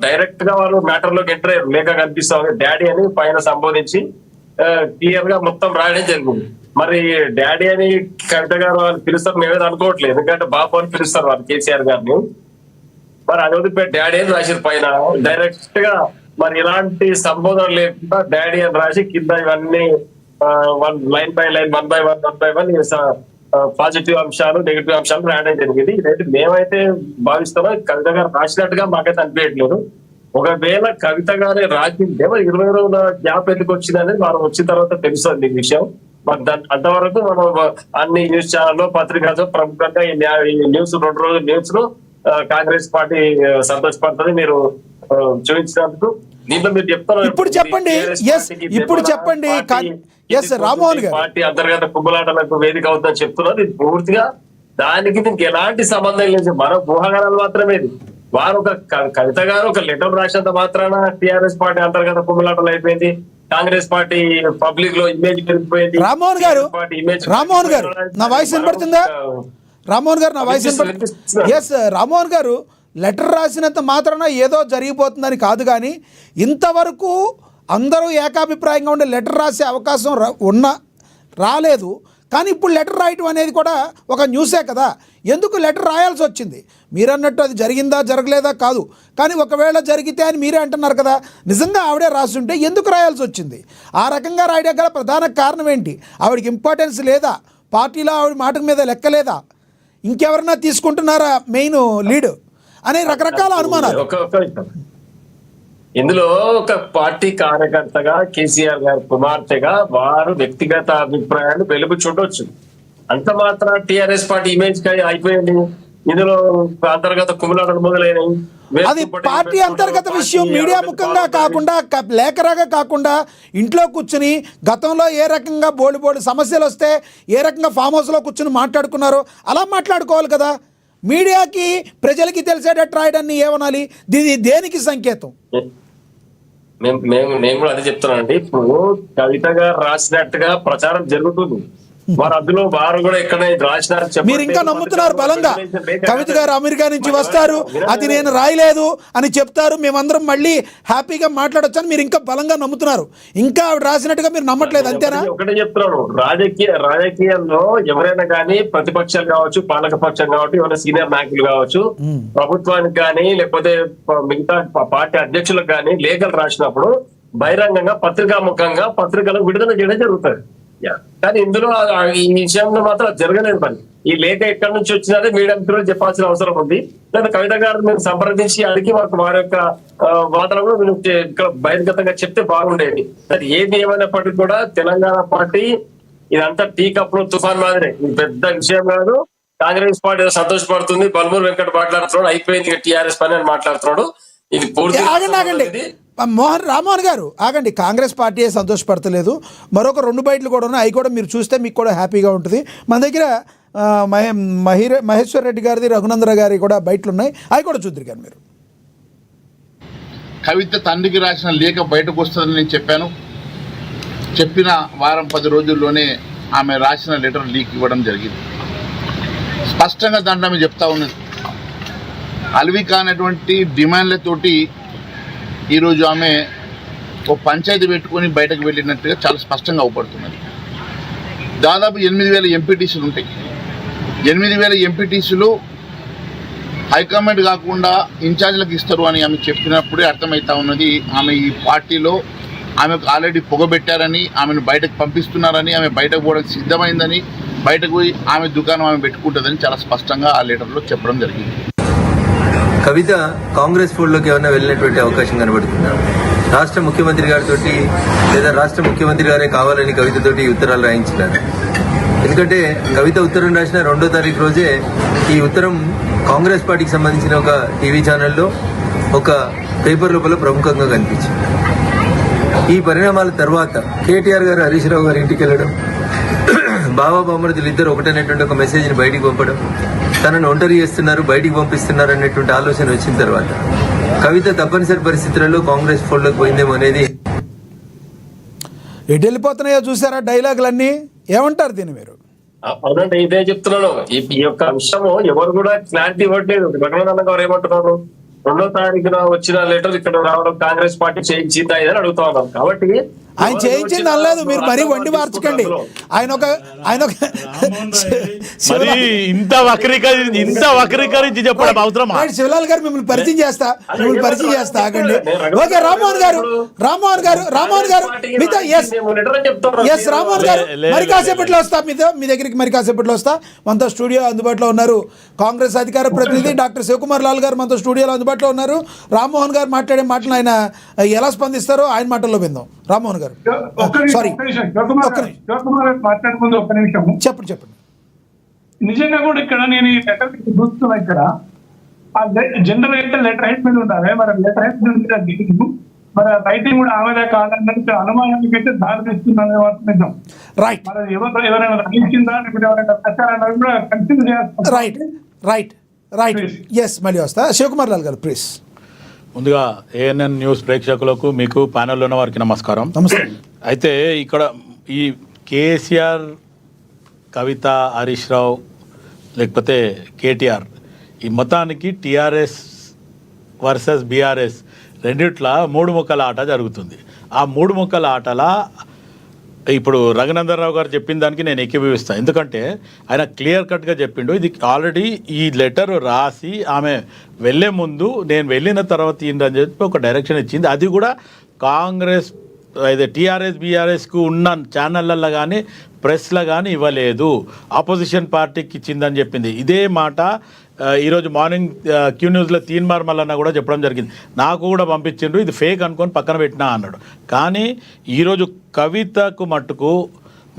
S2: డైరెక్ట్ గా వాళ్ళు మ్యాటర్ లోకి ఎంటర్ అయ్యారు. లేఖ కనిపిస్తా ఉంది డాడీ అని పైన సంబోధించి క్లియర్ గా మొత్తం రాయడం జరిగింది. మరి డాడీ అని కవిత గారు వాళ్ళు పిలుస్తారు, మేమేదో అనుకోవట్లేదు. ఎందుకంటే బాబు అని పిలుస్తారు వాళ్ళు కేసీఆర్ గారిని. మరి అది వదిలిపెట్టి డాడీ అని రాసిన పైన డైరెక్ట్ గా మరి ఇలాంటి సంబోధన లేకుండా డాడీ అని రాసి కింద ఇవన్నీ line by line 1 by 1 positive అంశాలు నెగిటివ్ అంశాలు రాయడం జరిగింది. ఇదైతే మేమైతే భావిస్తామో కవిత గారు రాసినట్టుగా మాకైతే అనిపించట్లేదు. ఒకవేళ కవిత గారి రాసిందే 20 రోజుల గ్యాప్ ఎందుకు వచ్చింది అనేది మనం వచ్చిన తర్వాత తెలుస్తుంది ఈ విషయం. అంతవరకు మనం అన్ని న్యూస్ ఛానల్లో పత్రికల్లో ప్రముఖంగా ఈ న్యూస్ 2 రోజుల న్యూస్ లో కాంగ్రెస్ పార్టీ సంతోషపడుతుంది మీరు చూపించినందుకు. దీంట్లో మీరు చెప్తారు
S1: ఇప్పుడు చెప్పండి. ఇప్పుడు చెప్పండి. రామ్మోహన్ గారు
S2: పార్టీ అంతర్గత కుమ్మలాటలకు వేదిక అవుతుందని చెప్తున్నారు. ఇది పూర్తిగా దానికి దీనికి ఎలాంటి సంబంధం లేదు. మన ఊహాగానాలు మాత్రమే. వారు ఒక కవిత గారు ఒక లెటర్ రాసినంత మాత్రాన టీఆర్ఎస్ పార్టీ అంతర్గత కుమ్మలాటలు అయిపోయింది, కాంగ్రెస్ పార్టీ పబ్లిక్ లో ఇమేజ్ పెరిగిపోయింది.
S1: రామ్మోహన్ గారు నా వాయిస్ వినపడుతుందా? రామ్మోహన్ గారు నా వాయిస్ వినపడుతుంది? ఎస్ రామ్మోహన్ గారు, లెటర్ రాసినంత మాత్రాన ఏదో జరిగిపోతుందని కాదు, కానీ ఇంతవరకు అందరూ ఏకాభిప్రాయంగా ఉండే లెటర్ రాసే అవకాశం రాలేదు. కానీ ఇప్పుడు లెటర్ రాయటం అనేది కూడా ఒక న్యూసే కదా. ఎందుకు లెటర్ రాయాల్సి వచ్చింది? మీరన్నట్టు అది జరిగిందా జరగలేదా కాదు, కానీ ఒకవేళ జరిగితే అని మీరే అంటున్నారు కదా. నిజంగా ఆవిడే రాస్తుంటే ఎందుకు రాయాల్సి వచ్చింది? ఆ రకంగా రాయడం గల ప్రధాన కారణం ఏంటి? ఆవిడకి ఇంపార్టెన్స్ లేదా? పార్టీలో ఆవిడ మాట మీద లెక్కలేదా? ఇంకెవరన్నా తీసుకుంటున్నారా మెయిన్ లీడ్ అనే రకరకాల అనుమానాలు.
S2: ఇందులో ఒక పార్టీ కార్యకర్తగా కేసీఆర్ గారి కుమార్తెగా వారు వ్యక్తిగత అభిప్రాయాలు వెలుగు చూడవచ్చు. అంత మాత్రం టీఆర్ఎస్ పార్టీ ఇమేజ్ అయిపోయింది. ఇందులో అంతర్గత కుమ్ములాటలు మొదలైనవి.
S1: అది పార్టీ అంతర్గత విషయం. మీడియా ముఖంగా కాకుండా, లేఖరాగా కాకుండా ఇంట్లో కూర్చుని గతంలో ఏ రకంగా బోడి సమస్యలు వస్తే ఏ రకంగా ఫామ్ హౌస్లో కూర్చుని మాట్లాడుకున్నారో అలా మాట్లాడుకోవాలి కదా. మీడియాకి ప్రజలకి తెలిసేటట్టు రాయడాన్ని ఏమనాలి? దేనికి సంకేతం?
S2: నేను కూడా అదే చెప్తున్నానండి. ఇప్పుడు కవిత గారు రాసినట్టుగా ప్రచారం జరుగుతుంది. వారు అందులో వారు కూడా ఎక్కడ రాసినారు.
S1: మీరు ఇంకా నమ్ముతున్నారు బలంగా. కవిత గారు అమెరికా నుంచి వస్తారు, అది నేను రాయలేదు అని చెప్తారు, మేమందరం మళ్ళీ హ్యాపీగా మాట్లాడొచ్చు అని మీరు ఇంకా బలంగా నమ్ముతున్నారు. ఇంకా ఆవిడ రాసినట్టుగా మీరు నమ్మట్లేదు, అంతేనా?
S2: ఒకటే చెప్తున్నాను, రాజకీయాల్లో ఎవరైనా కానీ ప్రతిపక్షాలు కావచ్చు, పాలక పక్షం కావచ్చు, ఎవరైనా సీనియర్ నాయకులు కావచ్చు, ప్రభుత్వానికి కానీ లేకపోతే మిగతా పార్టీ అధ్యక్షులకు కానీ లేఖలు రాసినప్పుడు బహిరంగంగా పత్రికాముఖంగా పత్రికలకు విడుదల చేయడం జరుగుతుంది. కానీ ఇందులో ఈ విషయంలో మాత్రం అది జరగలేదు పని. ఈ లేఖ ఎక్కడి నుంచి వచ్చినదే మీడియా మిత్రులు చెప్పాల్సిన అవసరం ఉంది. దాని కవిత గారు మేము సంప్రదించి అడిగి వారి యొక్క వాదన కూడా మీరు ఇక్కడ బహిర్గతంగా చెప్తే బాగుండేది. అది ఏది ఏమైనప్పటికీ కూడా తెలంగాణ పార్టీ ఇదంతా టీ కప్ లో తుఫాన్ మాదిరే, ఇది పెద్ద విషయం కాదు. కాంగ్రెస్ పార్టీ సంతోషపడుతుంది, బల్మూరు వెంకట మాట్లాడుతున్నాడు, అయిపోయింది టీఆర్ఎస్ పని అని మాట్లాడుతున్నాడు. ఇది పూర్తి
S1: ఆగండి రామ్మోహన్ గారు ఆగండి. కాంగ్రెస్ పార్టీ సంతోషపడతలేదు, మరొక 2 బయటలు కూడా ఉన్నాయి, అవి కూడా మీరు చూస్తే మీకు కూడా హ్యాపీగా ఉంటుంది. మన దగ్గర మహేశ్వర్ రెడ్డి గారిది, రఘునందర గారి కూడా బయటలు ఉన్నాయి, అవి కూడా చూద్దరు కానీ మీరు.
S9: కవిత తండ్రికి రాసిన లేఖ బయటకు వస్తుందని నేను చెప్పాను. చెప్పిన వారం 10 రోజుల్లోనే ఆమె రాసిన లెటర్ లీక్ ఇవ్వడం జరిగింది. స్పష్టంగా దాంట్లో ఆమె చెప్తా ఉన్నది, అలవి కానటువంటి డిమాండ్లతోటి ఈరోజు ఆమె ఓ పంచాయతీ పెట్టుకొని బయటకు వెళ్ళినట్టుగా చాలా స్పష్టంగా అవపడుతున్నది. దాదాపు 8,000 ఎంపీటీసీలు ఉంటాయి. 8,000 ఎంపీటీసీలు హైకమాండ్ కాకుండా ఇన్ఛార్జీలకు ఇస్తారు అని ఆమె చెప్పినప్పుడే అర్థమవుతా ఉన్నది ఆమె ఈ పార్టీలో ఆమెకు ఆల్రెడీ పొగబెట్టారని, ఆమెను బయటకు పంపిస్తున్నారని, ఆమె బయటకు పోవడానికి సిద్ధమైందని, బయటకు పోయి ఆమె దుకాణం ఆమె పెట్టుకుంటుందని చాలా స్పష్టంగా ఆ లెటర్లో చెప్పడం జరిగింది.
S10: కవిత కాంగ్రెస్ ఫోల్డ్లోకి ఏమైనా వెళ్ళినటువంటి అవకాశం కనబడుతుందా? రాష్ట్ర ముఖ్యమంత్రి గారితో లేదా రాష్ట్ర ముఖ్యమంత్రి గారే కావాలని కవితతోటి ఉత్తరాలు రాయించినారు. ఎందుకంటే కవిత ఉత్తరం రాసిన 2వ తారీఖు రోజే ఈ ఉత్తరం కాంగ్రెస్ పార్టీకి సంబంధించిన ఒక టీవీ ఛానల్లో ఒక పేపర్ లోపల ప్రముఖంగా కనిపించింది. ఈ పరిణామాల తర్వాత కేటీఆర్ గారు హరీష్ రావు గారి ఇంటికి వెళ్ళడం, బాబా బామర్దులు ఇద్దరు ఒకటనేటువంటి ఒక మెసేజ్ని బయటికి పంపడం, తనను ఒంటరి చేస్తున్నారు, బయటికి పంపిస్తున్నారు అనేటువంటి ఆలోచన వచ్చిన తర్వాత కవిత తప్పనిసరి పరిస్థితులలో కాంగ్రెస్ ఫోల్డ్లోకి పోయిందేమో అనేది.
S1: ఎటు వెళ్ళిపోతున్నాయో చూసారా డైలాగులన్నీ, ఏమంటారు దీన్ని మీరు?
S2: అవునండి, ఇదే చెప్తున్నాను. ఈ యొక్క అంశము ఎవరు కూడా క్లారిటీ ఇవ్వట్లేదు. రఘునందన్ గారు ఏమంటున్నారు, 2వ తారీఖున వచ్చిన లెటర్ ఇక్కడ రావడం కాంగ్రెస్ పార్టీ చేయించిందా అని అడుగుతా ఉన్నాం. కాబట్టి
S1: ఆయన చేయించింది అనలేదు, మీరు మరీ వండి మార్చకండి. ఆయన ఒక
S11: ఇంత వక్రీకరించి చెప్పడం అవసరం.
S1: శివలాల్ గారు మిమ్మల్ని పరిచయం చేస్తా ఆగండి. ఓకే, రామ్మోహన్ గారు మీతో రామ్మోహన్ గారు మరి కాసేపట్లో వస్తా, మీ దగ్గరికి మరి కాసేపట్లో వస్తా. మనతో స్టూడియో అందుబాటులో ఉన్నారు కాంగ్రెస్ అధికార ప్రతినిధి డాక్టర్ శివకుమార్ లాల్ గారు, మనతో స్టూడియోలో అందుబాటులో ఉన్నారు. రామ్మోహన్ గారు మాట్లాడే మాటలు ఆయన ఎలా స్పందిస్తారో ఆయన మాటల్లో విందాం. రామ్మోహన్ గారు సారీ
S3: మాట్లాడుకుంది ఒక్క నిమిషం.
S1: చెప్పండి.
S3: నిజంగా కూడా ఇక్కడ నేను ఈ లెటర్ చూస్తున్నా, ఇక్కడ జనరల్ అయితే లెటర్ రైట్ మీద ఉండాలి, మరి లెటర్ రైట్ మీద మరి రైటింగ్ కూడా ఆమెదే కాదన్నట్టు అనుమానానికి అయితే దారి తీస్తుందనే వార్త నిజం.
S1: రైట్,
S3: మరి ఎవరైనా రాయించిందా లేకపోతే ఎవరైనా ప్రచారాన్ని కూడా కన్ఫ్యూజ్ చేస్తారు.
S1: రైట్ ఎస్, మళ్ళీ వస్తా. శివకుమార్ లాల్ గారు ప్లీజ్.
S11: ముందుగా ఏఎన్ఎన్ న్యూస్ ప్రేక్షకులకు, మీకు ప్యానెల్లో ఉన్న వారికి నమస్కారం.
S1: నమస్తే.
S11: అయితే ఇక్కడ ఈ కేసీఆర్, కవిత, హరీష్ రావు లేకపోతే కేటీఆర్, ఈ మొత్తానికి టీఆర్ఎస్ వర్సెస్ బీఆర్ఎస్ రెండిట్ల 3 ముక్కల ఆట జరుగుతుంది. ఆ 3 ముక్కల ఆటల ఇప్పుడు రఘునందన్ రావు గారు చెప్పిన దానికి నేను ఏకీభవిస్తాను. ఎందుకంటే ఆయన క్లియర్ కట్గా చెప్పిండు, ఇది ఆల్రెడీ ఈ లెటర్ రాసి ఆమె వెళ్ళే ముందు నేను వెళ్ళిన తర్వాత ఏంటని చెప్పి ఒక డైరెక్షన్ ఇచ్చింది. అది కూడా కాంగ్రెస్ అయితే టీఆర్ఎస్ బీఆర్ఎస్కు ఉన్న ఛానళ్ళల్లో కానీ ప్రెస్లో కానీ ఇవ్వలేదు, ఆపోజిషన్ పార్టీకి ఇచ్చిందని చెప్పింది. ఇదే మాట ఈరోజు మార్నింగ్ క్యూ న్యూస్లో తీన్మార్ మల్లన్న కూడా చెప్పడం జరిగింది. నాకు కూడా పంపించిండ్రు, ఇది ఫేక్ అనుకొని పక్కన పెట్టినా అన్నాడు. కానీ ఈరోజు కవితకు మట్టుకు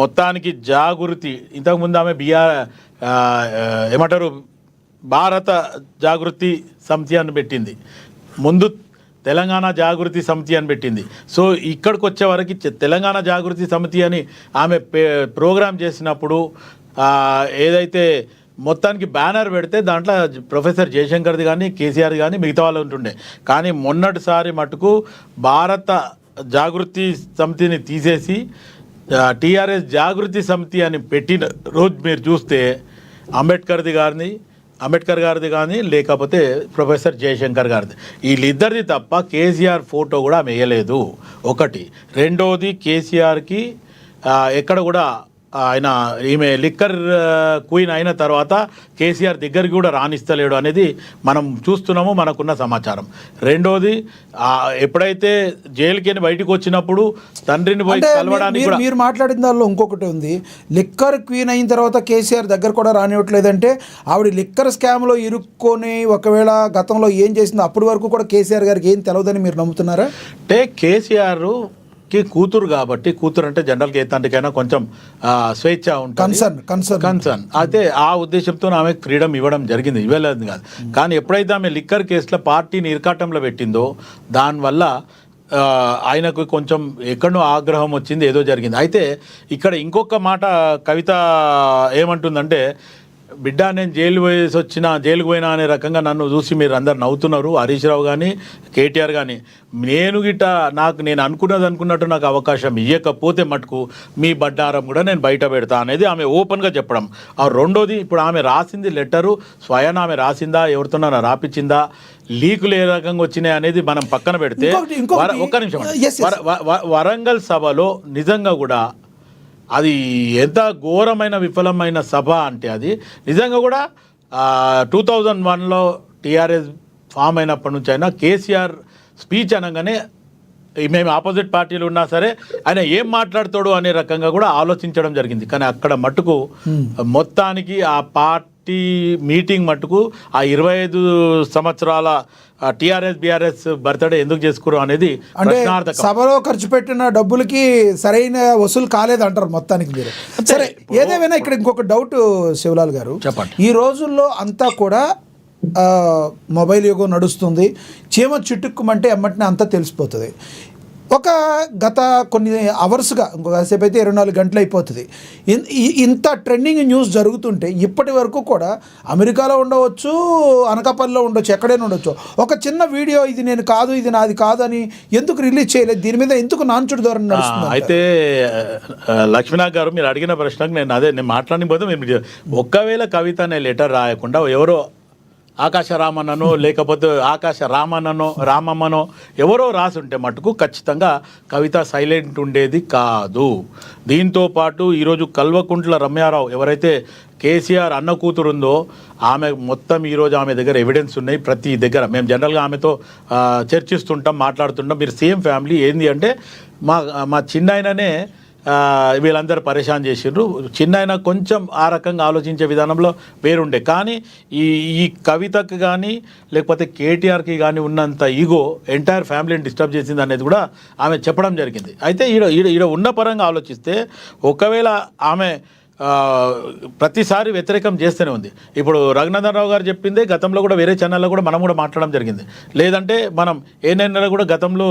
S11: మొత్తానికి జాగృతి, ఇంతకుముందు ఆమె ఏమంటారు భారత జాగృతి సమితి అని పెట్టింది, ముందు తెలంగాణ జాగృతి సమితి అని పెట్టింది. సో ఇక్కడికి వచ్చే వరకు తెలంగాణ జాగృతి సమితి అని ఆమె ప్రోగ్రాం చేసినప్పుడు ఏదైతే మొత్తానికి బ్యానర్ పెడితే దాంట్లో ప్రొఫెసర్ జయశంకర్ది కానీ కేసీఆర్ కానీ మిగతా వాళ్ళు ఉంటుండే. కానీ మొన్నటిసారి మటుకు భారత జాగృతి సమితిని తీసేసి టీఆర్ఎస్ జాగృతి సమితి అని పెట్టిన రోజు మీరు చూస్తే అంబేద్కర్ గారిది కానీ లేకపోతే ప్రొఫెసర్ జయశంకర్ గారిది, వీళ్ళిద్దరిది తప్ప కేసీఆర్ ఫోటో కూడా ఆమె వేయలేదు. ఒకటి. రెండోది, కేసీఆర్కి ఎక్కడ కూడా ఆయన ఈమె లిక్కర్ క్వీన్ అయిన తర్వాత కేసీఆర్ దగ్గరికి కూడా రానిస్తలేడు అనేది మనం చూస్తున్నాము, మనకున్న సమాచారం. రెండోది ఎప్పుడైతే జైలుకి బయటకు వచ్చినప్పుడు తండ్రిని పోయి కలవడానికి కూడా
S1: మీరు మాట్లాడిన దానిలో ఇంకొకటి ఉంది. లిక్కర్ క్వీన్ అయిన తర్వాత కేసీఆర్ దగ్గర కూడా రానివ్వట్లేదంటే ఆవిడ లిక్కర్ స్కామ్లో ఇరుక్కొని ఒకవేళ గతంలో ఏం చేసిందో అప్పటి వరకు కూడా కేసీఆర్ గారికి ఏం తెలియదని మీరు నమ్ముతున్నారా?
S11: అంటే కేసీఆర్ కి కూతురు కాబట్టి, కూతురు అంటే జనరల్గా ఏ తండ్రికైనా కొంచెం స్వేచ్ఛ ఉంటుంది, కన్సర్న్ అయితే ఆ ఉద్దేశంతో ఆమె ఫ్రీడమ్ ఇవ్వడం జరిగింది, ఇవ్వలేదు కాదు. కానీ ఎప్పుడైతే ఆమె లిక్కర్ కేసులో పార్టీని ఇరకాటంలో పెట్టిందో దానివల్ల ఆయనకు కొంచెం ఎక్కడో ఆగ్రహం వచ్చింది, ఏదో జరిగింది. అయితే ఇక్కడ ఇంకొక మాట కవిత ఏమంటుందంటే, బిడ్డ నేను జైలుకు పోయినా అనే రకంగా నన్ను చూసి మీరు అందరు నవ్వుతున్నారు, హరీష్ రావు కానీ కేటీఆర్ కానీ. నేను నేను అనుకున్నట్టు నాకు అవకాశం ఇవ్వకపోతే మటుకు మీ బడ్డారం కూడా నేను బయట పెడతా అనేది ఆమె ఓపెన్గా చెప్పడం. రెండోది, ఇప్పుడు ఆమె రాసింది లెటరు స్వయాన ఆమె రాసిందా, ఎవరితోనైనా రాపిచ్చిందా, లీకులు ఏ రకంగా వచ్చినాయి అనేది మనం పక్కన పెడితే, ఒక్క నిమిషం, వరంగల్ సభలో నిజంగా కూడా అది ఎంత ఘోరమైన విఫలమైన సభ అంటే అది నిజంగా కూడా 2001లో టీఆర్ఎస్ ఫామ్ అయినప్పటి నుంచి అయినా కేసీఆర్ స్పీచ్ అనగానే మేము ఆపోజిట్ పార్టీలు ఉన్నా సరే ఆయన ఏం మాట్లాడతాడు అనే రకంగా కూడా ఆలోచించడం జరిగింది. కానీ అక్కడ మట్టుకు మొత్తానికి ఆ పార్టీ మీటింగ్ మట్టుకు ఆ 25 సంవత్సరాల టీఆర్ఎస్ బీఆర్ఎస్ బర్త్డే ఎందుకు చేసుకురు అనేది ప్రశ్నార్థకం.
S1: సభలో ఖర్చు పెట్టిన డబ్బులకి సరైన వసూలు కాలేదంటారు మొత్తానికి మీరు. సరే, ఏదేమైనా ఇక్కడ ఇంకొక డౌట్ శివలాల్ గారు,
S11: చెప్పండి.
S1: ఈ రోజుల్లో అంతా కూడా మొబైల్ యుగం నడుస్తుంది, చీమ చిట్టుక్కుమంటే ఎమ్మటినే అంతా తెలిసిపోతుంది. ఒక గత కొన్ని అవర్స్గా ఇంకొకసేపు అయితే 24 గంటలు అయిపోతుంది. ఇంత ట్రెండింగ్ న్యూస్ జరుగుతుంటే ఇప్పటి వరకు కూడా అమెరికాలో ఉండవచ్చు, అనకాపల్లిలో ఉండొచ్చు, ఎక్కడైనా ఉండొచ్చు, ఒక చిన్న వీడియో ఇది నేను కాదు, ఇది నాది కాదు అని ఎందుకు రిలీజ్ చేయలేదు? దీని మీద ఎందుకు నాన్చుడు ధోరణి నడుస్తుంది?
S11: అయితే లక్ష్మీనాథ్ గారు మీరు అడిగిన ప్రశ్నకు నేను మాట్లాడిన పోతే మీరు ఒక్కవేళ కవిత అనే లెటర్ రాయకుండా ఎవరో ఆకాశ రామన్ననో లేకపోతే ఆకాశ రామమ్మనో ఎవరో రాసుంటే మటుకు ఖచ్చితంగా కవిత సైలెంట్ ఉండేది కాదు. దీంతో పాటు ఈరోజు కల్వకుంట్ల రమ్యారావు ఎవరైతే కేసీఆర్ అన్న కూతురు ఉందో ఆమె మొత్తం ఈరోజు ఆమె దగ్గర ఎవిడెన్స్ ఉన్నాయి. ప్రతి దగ్గర మేము జనరల్గా ఆమెతో చర్చిస్తుంటాం, మాట్లాడుతుంటాం. మీరు సేమ్ ఫ్యామిలీ ఏంది అంటే మా చిన్నాయననే వీళ్ళందరూ పరేషాన్ చేసిండ్రు. చిన్నాయన కొంచెం ఆ రకంగా ఆలోచించే విధానంలో వేరుండే. కానీ ఈ కవితకి కానీ లేకపోతే కేటీఆర్కి కానీ ఉన్నంత ఈగో ఎంటైర్ ఫ్యామిలీని డిస్టర్బ్ చేసింది అనేది కూడా ఆమె చెప్పడం జరిగింది. అయితే ఈడ ఉన్న పరంగా ఆలోచిస్తే ఒకవేళ ఆమె ప్రతిసారి వ్యతిరేకం చేస్తూనే ఉంది. ఇప్పుడు రఘునందన్ రావు గారు చెప్పిందే గతంలో కూడా వేరే ఛానల్లో కూడా మనం కూడా మాట్లాడడం జరిగింది. లేదంటే మనం ఏనైనా కూడా గతంలో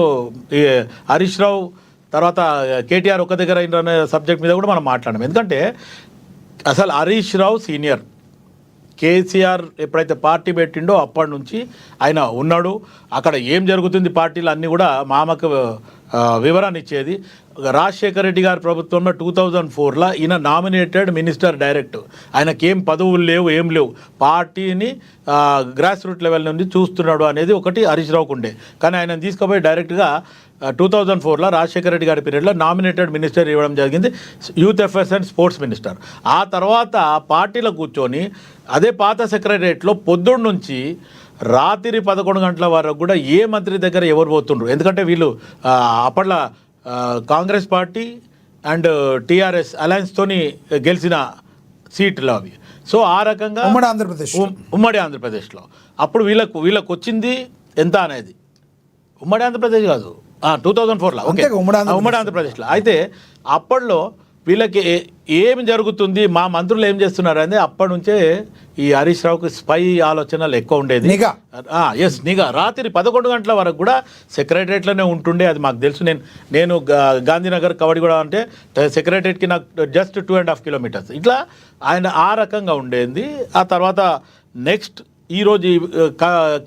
S11: హరీష్ రావు తర్వాత కేటీఆర్ ఒక దగ్గర అనే సబ్జెక్ట్ మీద కూడా మనం మాట్లాడాం. ఎందుకంటే అసలు హరీష్ రావు సీనియర్, కేసీఆర్ ఎప్పుడైతే పార్టీ పెట్టిండో అప్పటి నుంచి ఆయన ఉన్నాడు. అక్కడ ఏం జరుగుతుంది పార్టీలు అన్నీ కూడా మామకు వివరణ ఇచ్చేది. రాజశేఖర రెడ్డి గారి ప్రభుత్వంలో 2004లో ఈయన నామినేటెడ్ మినిస్టర్ డైరెక్ట్. ఆయనకేం పదవులు లేవు, ఏం లేవు, పార్టీని గ్రాస్ రూట్ లెవెల్ నుండి చూస్తున్నాడు అనేది ఒకటి హరీష్ రావుకు ఉండే. కానీ ఆయన తీసుకుపోయి డైరెక్ట్గా 2004లో రాజశేఖర రెడ్డి గారి పీరియడ్లో నామినేటెడ్ మినిస్టర్ ఇవ్వడం జరిగింది, youth affairs and sports minister. ఆ తర్వాత పార్టీలో కూర్చొని అదే పాత సెక్రటరియట్లో పొద్దున్న నుంచి రాత్రి 11 గంటల వరకు కూడా ఏ మంత్రి దగ్గర ఎవరు పోతుండ్రు. ఎందుకంటే వీళ్ళు అప్పట్లో కాంగ్రెస్ పార్టీ అండ్ టీఆర్ఎస్ అలయన్స్తోని గెలిచిన సీట్లు అవి. సో ఆ రకంగా ఉమ్మడి ఆంధ్రప్రదేశ్లో అప్పుడు వీళ్ళకు వచ్చింది ఎంత అనేది, ఉమ్మడి ఆంధ్రప్రదేశ్ కాదు 2004లో ఉమ్మడి ఆంధ్రప్రదేశ్లో. అయితే అప్పట్లో వీళ్ళకి ఏమి జరుగుతుంది, మా మంత్రులు ఏం చేస్తున్నారు అనేది అప్పటి నుంచే ఈ హరీష్ రావుకి స్పై ఆలోచనలు ఎక్కువ ఉండేది. నిఘా రాత్రి 11 గంటల వరకు కూడా సెక్రటరియట్లోనే ఉంటుండే. అది మాకు తెలుసు. నేను గాంధీనగర్ కవడిగూడ అంటే సెక్రటరియట్కి నాకు జస్ట్ 2.5 కిలోమీటర్స్. ఇట్లా ఆయన ఆ రకంగా ఉండేది. ఆ తర్వాత నెక్స్ట్ ఈరోజు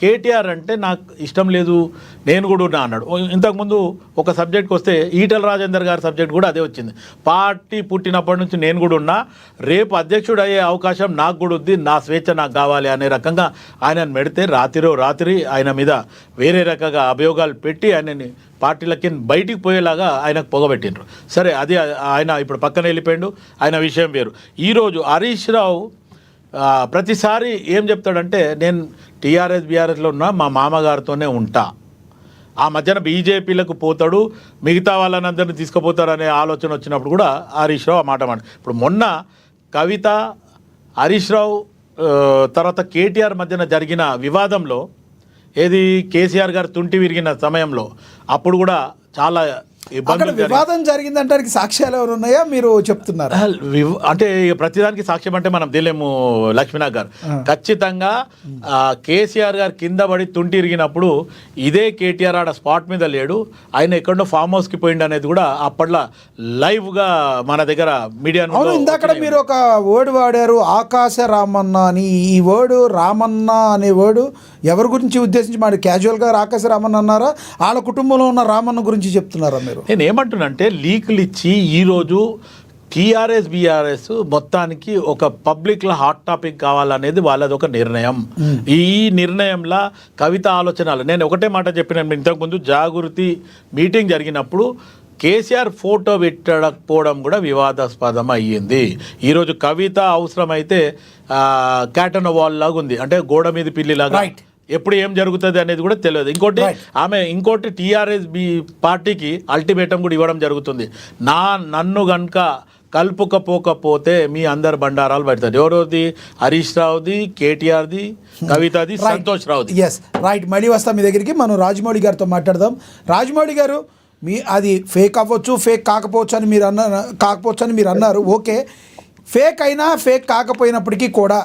S11: కేటీఆర్ అంటే నాకు ఇష్టం లేదు, నేను కూడా ఉన్నా అన్నాడు. ఇంతకుముందు ఒక సబ్జెక్ట్కి వస్తే ఈటల రాజేందర్ గారి సబ్జెక్ట్ కూడా అదే వచ్చింది. పార్టీ పుట్టినప్పటి నుంచి నేను కూడా ఉన్నా, రేపు అధ్యక్షుడు అయ్యే అవకాశం నాకు కూడా ఉంది, నా స్వేచ్ఛ నాకు కావాలి అనే రకంగా ఆయనను పెడితే రాత్రి ఆయన మీద వేరే రకంగా అభియోగాలు పెట్టి ఆయనని పార్టీలకి బయటికి పోయేలాగా ఆయనకు పొగబెట్టిండ్రు. సరే, అది ఆయన ఇప్పుడు పక్కన వెళ్ళిపోయాడు, ఆయన విషయం వేరు. ఈరోజు హరీష్ రావు ప్రతిసారి ఏం చెప్తాడంటే, నేను టీఆర్ఎస్ బీఆర్ఎస్లో ఉన్నా, మా మామగారితోనే ఉంటా. ఆ మధ్యన బీజేపీలకు పోతాడు, మిగతా వాళ్ళని తీసుకుపోతారు అనే ఆలోచన వచ్చినప్పుడు కూడా హరీష్ రావు ఆ మాట ఇప్పుడు మొన్న కవిత, హరీష్ రావు తర్వాత కేటీఆర్ మధ్యన జరిగిన వివాదంలో, ఏది కేసీఆర్ గారు తుంటి విరిగిన సమయంలో, అప్పుడు కూడా చాలా
S1: అక్కడ వివాదం జరిగిందంటానికి సాక్ష్యాలు ఎవరు ఉన్నాయా మీరు చెప్తున్నారు?
S11: అంటే ప్రతిదానికి సాక్ష్యం అంటే మనం తెలియము లక్ష్మీనాథ్ గారు. ఖచ్చితంగా కేసీఆర్ గారు కింద పడి తుంటి ఇరిగినప్పుడు ఇదే కేటీఆర్ ఆడ స్పాట్ మీద లేడు, ఆయన ఎక్కడో ఫామ్ హౌస్కి పోయిండు అనేది కూడా అప్పట్లో లైవ్గా మన దగ్గర మీడియా.
S1: ఇందాక మీరు ఒక వర్డ్ వాడారు, ఆకాశ రామన్న అని. ఈ వర్డ్ రామన్న అనే వర్డ్ ఎవరి గురించి ఉద్దేశించి మాట? క్యాజువల్గా ఆకాశ రామన్న అన్నారా, వాళ్ళ కుటుంబంలో ఉన్న రామన్న గురించి చెప్తున్నారా మీరు?
S11: నేను ఏమంటున్నానంటే, లీకులు ఇచ్చి ఈరోజు టీఆర్ఎస్ బీఆర్ఎస్ మొత్తానికి ఒక పబ్లిక్లో హాట్ టాపిక్ కావాలనేది వాళ్ళది ఒక నిర్ణయం. ఈ నిర్ణయంలో కవిత ఆలోచనలు, నేను ఒకటే మాట చెప్పిన, ఇంతకుముందు జాగృతి మీటింగ్ జరిగినప్పుడు కేసీఆర్ ఫోటో పెట్టకపోవడం కూడా వివాదాస్పదం అయ్యింది. ఈరోజు కవిత అవసరమైతే క్యాటన్ వాల్ లాగా ఉంది, అంటే గోడ మీద పిల్లిలాగా, ఎప్పుడు ఏం జరుగుతుంది అనేది కూడా తెలియదు. ఇంకోటి టీఆర్ఎస్ పార్టీకి అల్టిమేటం కూడా ఇవ్వడం జరుగుతుంది. నన్ను గనుక కలుపుకపోకపోతే మీ అందరు బండారాలు పడతారు. ఎవరోది? హరీష్ రావుది, కేటీఆర్ది, కవితది, సంతోష్ రావుది.
S1: Yes, right. మళ్ళీ వస్తాం మీ దగ్గరికి. మనం రాజమౌళి గారితో మాట్లాడదాం. రాజమౌళి గారు, అది ఫేక్ అవ్వచ్చు, ఫేక్ కాకపోవచ్చు అని మీరు అన్నారు. ఓకే, ఫేక్ అయినా ఫేక్ కాకపోయినప్పటికీ కూడా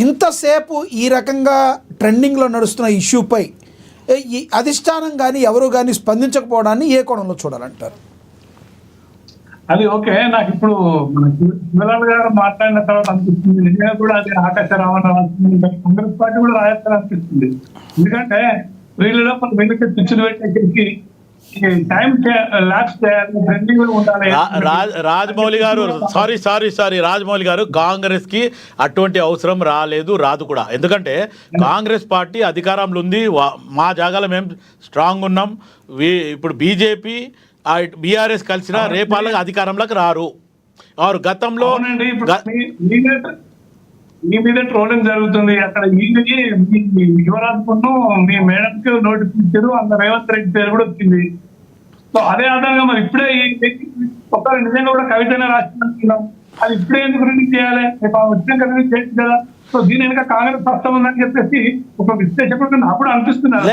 S1: ఇంతసేపు ఈ రకంగా ట్రెండింగ్లో నడుస్తున్న ఇష్యూపై ఈ అధిష్టానం కానీ ఎవరు కానీ స్పందించకపోవడాన్ని ఏ కోణంలో చూడాలంటారు?
S3: అది ఓకే. నాకు ఇప్పుడు మన శివలాల్ గారు మాట్లాడిన తర్వాత అనిపిస్తుంది, నిజంగా కూడా అది ఆకాశ రావణ కాంగ్రెస్ పార్టీ కూడా రాయాలని అనిపిస్తుంది. ఎందుకంటే వీళ్ళలో మన వెనుక పిచ్చులు పెట్టేకి
S11: రాజమౌళి గారు, సారీ రాజమౌళి గారు, కాంగ్రెస్ కి అటువంటి అవసరం రాలేదు, రాదు కూడా. ఎందుకంటే కాంగ్రెస్ పార్టీ అధికారంలో ఉంది, మా జాగాలో మేము స్ట్రాంగ్ ఉన్నాం. ఇప్పుడు బీజేపీ బీఆర్ఎస్ కలిసిన రేపాల అధికారంలోకి రారు. వారు గతంలో
S3: మీ మీద ట్రోలింగ్ జరుగుతుంది. అక్కడ యువరాజును మీ మేడంకి నోటీస్ ఇచ్చారు, అంత రేవంత్ రెడ్డి పేరు కూడా వచ్చింది. సో అదే ఆధారంగా మరి ఇప్పుడే ఒక నిజంగా కూడా కవితనే రాసిస్తున్నాం, అది ఇప్పుడే ఎందుకు రిలీజ్ చేయాలి? వచ్చినాక రిలీజ్ చేయొచ్చు కదా. సో దీని వెనక కాంగ్రెస్ పక్షం ఉందని చెప్పేసి ఒక విశ్లేషకుడు అప్పుడు అనిపిస్తున్నారు.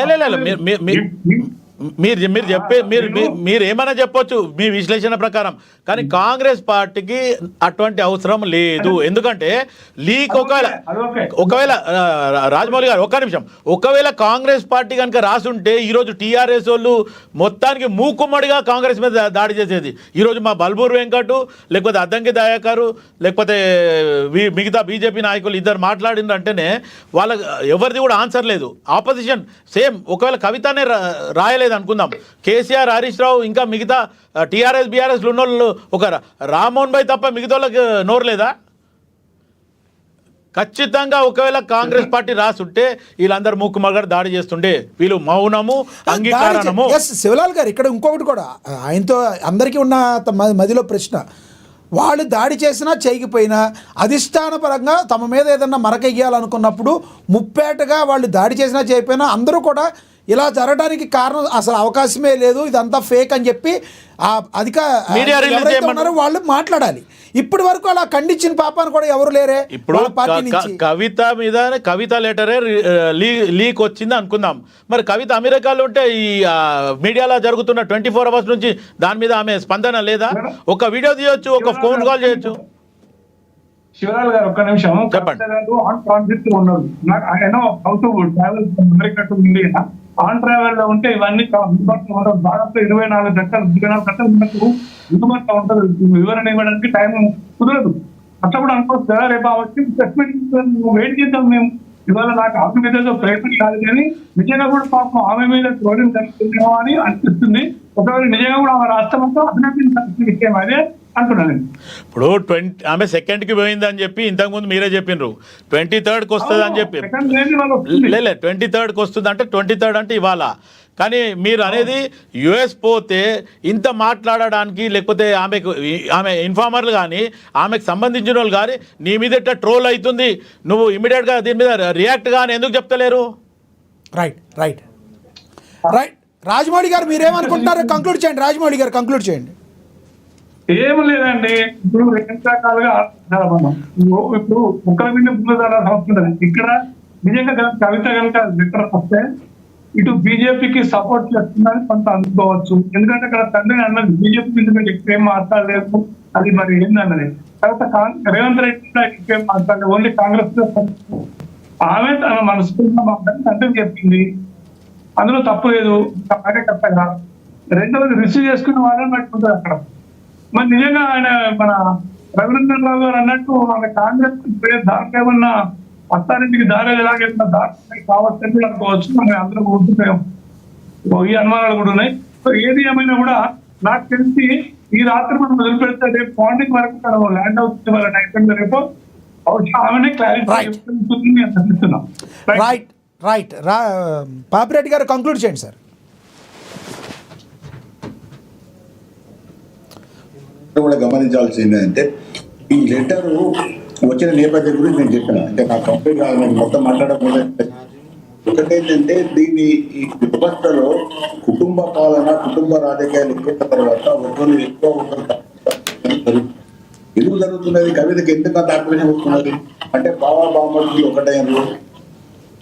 S11: మీరు ఏమైనా చెప్పొచ్చు మీ విశ్లేషణ ప్రకారం, కానీ కాంగ్రెస్ పార్టీకి అటువంటి అవసరం లేదు. ఎందుకంటే లీక్ ఒకవేళ రాజమౌళి గారు ఒక్క నిమిషం, ఒకవేళ కాంగ్రెస్ పార్టీ కనుక రాసుంటే ఈరోజు టీఆర్ఎస్ వాళ్ళు మొత్తానికి మూకుమ్మడిగా కాంగ్రెస్ మీద దాడి చేసేది. ఈరోజు మా బల్బూర్ వెంకట్, లేకపోతే అద్దంకి దయాకరు, లేకపోతే మిగతా బీజేపీ నాయకులు ఇద్దరు మాట్లాడిందంటేనే వాళ్ళ ఎవరిది కూడా ఆన్సర్ లేదు. Opposition same. ఒకవేళ కవితనే రాయలేదు అనుకుందాం, కేసీఆర్, హరీష్ రావు, ఇంకా మిగతా టీఆర్ఎస్ బీఆర్ఎస్ ఉన్నోళ్ళు ఒక రామ్మోహన్ భాయ్ తప్ప మిగతా వాళ్ళకి నోరు లేదా? ఖచ్చితంగా ఒకవేళ కాంగ్రెస్ పార్టీ రాసుంటే వీళ్ళందరూ మూకుమ్మడిగా దాడి చేస్తుండే, వీళ్ళు మౌనము అంగీకారము.
S1: శివలాల్ గారు, ఇక్కడ ఇంకొకటి కూడా ఆయనతో అందరికీ ఉన్న మదిలో ప్రశ్న, వాళ్ళు దాడి చేసినా చేయకపోయినా అధిష్టానపరంగా తమ మీద ఏదన్నా మరకెయ్యాలనుకున్నప్పుడు ముప్పేటగా వాళ్ళు దాడి చేసినా చేయకపోయినా అందరూ కూడా ఇలా జరగడానికి కారణం అసలు అవకాశమే లేదు, ఇదంతా ఫేక్ అని చెప్పి ఉన్నారో వాళ్ళు మాట్లాడాలి. ఇప్పటి వరకు అలా ఖండించిన పాపాన్ని కూడా ఎవరు లేరే.
S11: ఇప్పుడు కవిత మీద కవిత లెటరే లీక్ వచ్చింది అనుకుందాం, మరి కవిత అమెరికాలో ఉంటే ఈ మీడియాలో జరుగుతున్న 24 hours నుంచి దాని మీద ఆమె స్పందన లేదా? ఒక వీడియో తీయొచ్చు, ఒక ఫోన్ కాల్ చేయొచ్చు.
S3: శివలాల్ గారు ఒక్క నిమిషం చెప్పండి. ఆన్ ట్రావెల్ లో ఉంటే ఇవన్నీ దాదాపు 24 గంటలు మనకు అందుబాటులో ఉంటుంది. వివరణ ఇవ్వడానికి టైం కుదరదు. అట్లా కూడా అనుకోవచ్చు కదా, రేపు వచ్చి వెయిట్ చేద్దాం మేము. ఇవాళ నాకు ఆమె మీద ప్రేమ కాదు కానీ నిజంగా కూడా పాపం ఆమె మీద గౌరవం కలుగుతుందేమో అని అనిపిస్తుంది. ఒకవేళ నిజంగా కూడా ఆమె రాష్ట్రంతో అభినందించాల్సిన విషయం అదే అంటున్నాను.
S11: ఇప్పుడు ఆమె సెకండ్కి పోయిందని చెప్పి ఇంతకుముందు మీరే చెప్పిండ్రు 23rd వస్తుంది అని చెప్పి. లేదు 23rd వస్తుంది అంటే 23rd అంటే ఇవాళ. కానీ మీరు అనేది యుఎస్ పోతే ఇంత మాట్లాడడానికి లేకపోతే ఆమె ఇన్ఫార్మర్లు కానీ ఆమెకు సంబంధించిన వాళ్ళు కానీ నీ మీద ఎట్లా ట్రోల్ అవుతుంది, నువ్వు ఇమీడియట్గా దీని మీద రియాక్ట్ కానీ ఎందుకు చెప్తలేరు?
S1: రైట్ రైట్ రైట్ రాజమౌళి గారు మీరేమనుకుంటున్నారు? కంక్లూడ్ చేయండి రాజమౌళి గారు, కంక్లూడ్ చేయండి.
S3: ఏం లేదండి, ఇప్పుడు రెండు రకాలుగా మనం ఇప్పుడు ముక్కల మీద బుల్లదార సంవత్సరం ఇక్కడ నిజంగా కవిత కనుక లెటర్ వస్తే ఇటు బీజేపీకి సపోర్ట్ చేస్తుందని కొంత అనుకోవచ్చు. ఎందుకంటే అక్కడ తండ్రి అన్నది బీజేపీ మీద ఎక్కువ ఏం మాట్లాడలేదు, అది మరి ఏందన్నది. తర్వాత రేవంత్ రెడ్డి కూడా ఎక్కువ ఏం మాట్లాడలేదు, ఓన్లీ కాంగ్రెస్. ఆమె తన మనసుకున్న మాట్లాడి తండ్రి చెప్పింది, అందులో తప్పు లేదు కార్యకర్తగా. రెండవది రిసీవ్ చేసుకున్న వాళ్ళని పెట్టుకుంటారు అక్కడ. మరి నిజంగా ఆయన మన రఘునందన్ రావు గారు అన్నట్టు మన కాంగ్రెస్ దాంట్లో ఏమన్నా అత్తారింటికి దారి ఎలాగైనా దారి కావచ్చని కూడా అనుకోవచ్చు. మనం అందరూ కోరుకుంటాం, ఈ అనుమానాలు కూడా ఉన్నాయి. సో ఏది ఏమైనా కూడా నాకు తెలిసి ఈ రాత్రి మనం వదిలిపెడితే రేపు మార్నింగ్ వరకు మనం ల్యాండ్ అవుతుంది వాళ్ళ నైట్ రేపు ఆమెనే క్లారిఫై అనిపిస్తున్నాం.
S1: రైట్ రైట్ పాపిరెడ్డి గారు కంక్లూడ్ చేయండి సార్.
S6: కూడా గమనించాల్సింది ఏంటంటే ఈ లెటర్ వచ్చిన నేపథ్యం గురించి నేను చెప్పాను. అంటే నా కంపెనీ కాదు, నేను మొత్తం మాట్లాడకపోతే ఒకటేంటంటే దీన్ని ఈ వ్యవస్థలో కుటుంబ పాలన, కుటుంబ రాజకీయాలు ఎక్కువ తర్వాత ఒకరు ఎక్కువ ఎందుకు జరుగుతున్నది? కవితకి ఎందుకు అంత ఆక్రోశం వస్తున్నది అంటే బామర్తులు ఒకటైనరు,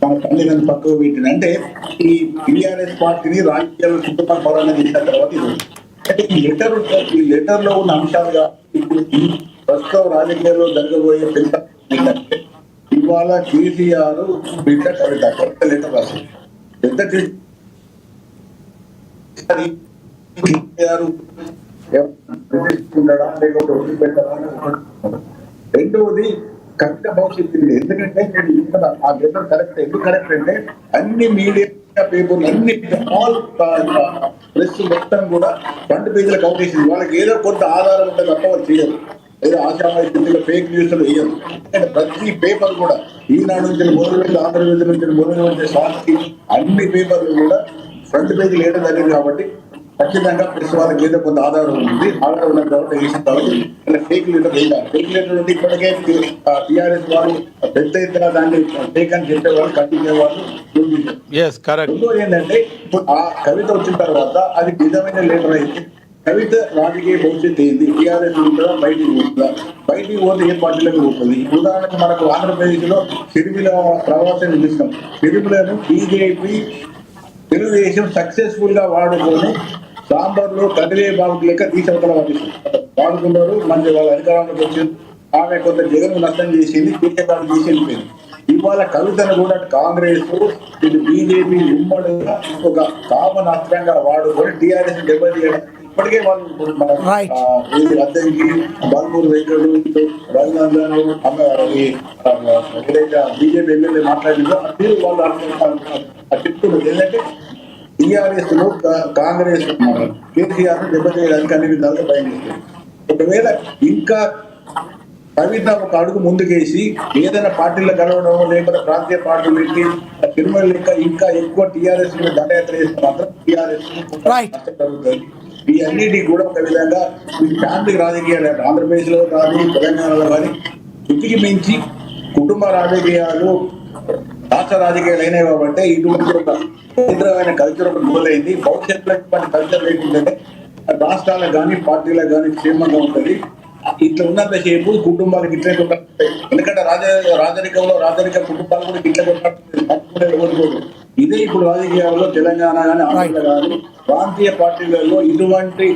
S6: మన తల్లి నన్ను పక్కకు పెట్టింది. అంటే ఈ టీఆర్ఎస్ పార్టీని రాజకీయాల్లో కుటుంబ పాలన చేసిన తర్వాత ఇది అంటే ఈ లెటర్ లో ఉన్న అంశాలుగా ఇప్పుడు ప్రస్తుతం రాజకీయాల్లో జరగబోయే పెద్ద ఏంటంటే ఇవాళ కేసీఆర్ బిడ్డ కవిత కొత్త లెటర్ రాసింది. పెద్ద కేసీఆర్ లేకపోతే వదిలిపెట్టారా? రెండవది కవిత భవిష్యత్తు. ఎందుకంటే ఆ లెటర్ కరెక్ట్. ఎందుకు కరెక్ట్ అంటే అన్ని మీడియా పేపర్లు అన్ని ఆల్ ప్రెస్ మొత్తం కూడా ఫ్రంట్ పేజీలో కవర్ చేసింది. వాళ్ళకి ఏదో కొంత ఆధారం ఉంటే తప్ప వాళ్ళు చేయరు, ఏదో ఆశామాయి స్థితిలో ఫేక్ న్యూస్ వేయరు. ఎందుకంటే ప్రతి పేపర్ కూడా ఈనాడు నుంచి మొదలుపెట్టి ఆంధ్రప్రదేశ్ నుంచి మొదలుపెట్టి సాక్షి అన్ని పేపర్లు కూడా ఫ్రంట్ పేజీలు వేయడం జరిగింది. కాబట్టి ఖచ్చితంగా ప్రెస్ వాళ్ళకి ఏదో కొంత ఆధారం ఉంది. ఆధారం ఉన్నది కాబట్టి వేసిన కాబట్టి ఫేక్ లీటర్ వేయాలి. ఫేక్ లీటర్ నుండి ఇప్పటికే టీఆర్ఎస్ వాళ్ళు పెద్ద ఎత్తున దాన్ని ఫేక్ అని చెప్పేవాళ్ళు, కట్టించేవాళ్ళు. రెండో ఏంటంటే ఆ కవిత వచ్చిన తర్వాత అది నిజమైన లీటర్ అయితే కవిత రాజకీయ భవిష్యత్తు ఏంది? టీఆర్ఎస్ ఉంటుందా, బయటికి పోతుందా? బయటికి పోతే ఏ పార్టీలకు పోతుంది? ఉదాహరణకు మనకు ఆంధ్రప్రదేశ్ లో సిరిమిల ప్రవాసం చూసినాం. సిరిమిలను బీజేపీ తెలుగుదేశం సక్సెస్ఫుల్ గా వాడుకొని సాంబార్లో కదిలే బాబు లెక్క తీసవతల వాడుకున్నారు. మంచి వాళ్ళ అధికారంలోకి వచ్చింది. ఆమె కొంత జగన్ నష్టం చేసింది, కేసీఆర్ చేసి వెళ్ళిపోయింది. ఇవాళ కవితను కూడా కాంగ్రెస్ ఇది బీజేపీ ఉమ్మడిగా ఒక కామన్ అస్త్రంగా వాడుకొని టీఆర్ఎస్ దెబ్బతీయడం. ఇప్పటికే వాళ్ళు మన అద్దెకి బాల్పూర్ వెంకడు, రఘునందన్ ఏదైతే బీజేపీ ఎమ్మెల్యే మాట్లాడిందో అది వాళ్ళు చెప్తున్నారు. ఏంటంటే టీఆర్ఎస్ లో కాంగ్రెస్ కేసీఆర్ దెబ్బతీయడానికి అన్ని విధాలుగా ప్రయత్నిస్తుంది. ఒకవేళ ఇంకా కవిత ఒక అడుగు ముందుకేసి ఏదైనా పార్టీలో కలవడం లేకపోతే ప్రాంతీయ పార్టీలు పెట్టి తిరుమల లెక్క ఇంకా ఎక్కువ టీఆర్ఎస్ దండయాత్ర చేస్తే మాత్రం టీఆర్ఎస్ జరుగుతుంది. ఈ అన్నిటికీ కూడా ఒక విధంగా ఈ ఫ్యామిలీ రాజకీయాలు ఆంధ్రప్రదేశ్ లో కానీ తెలంగాణలో కానీ స్థితికి మించి కుటుంబ రాజకీయాలు, రాష్ట్ర రాజకీయాలు అయినాయి కాబట్టి ఇటువంటి ఒక కేంద్రమైన కల్చర్ ఒక మొదలైంది. భవిష్యత్తులో ఇటువంటి కల్చర్ లేకుంటే రాష్ట్రాలకు కానీ పార్టీలకు కానీ క్షేమంగా ఉంటుంది. ఇట్లా ఉన్నంతసేపు కుటుంబాలకు ఇట్లే కొట్టాయి. ఎందుకంటే రాజరిక కుటుంబాలు కూడా ఇట్లా కొట్టారు. ఇదే ఇప్పుడు రాజకీయాల్లో తెలంగాణ కానీ ఆంధ్ర కానీ ప్రాంతీయ పార్టీలలో ఇటువంటి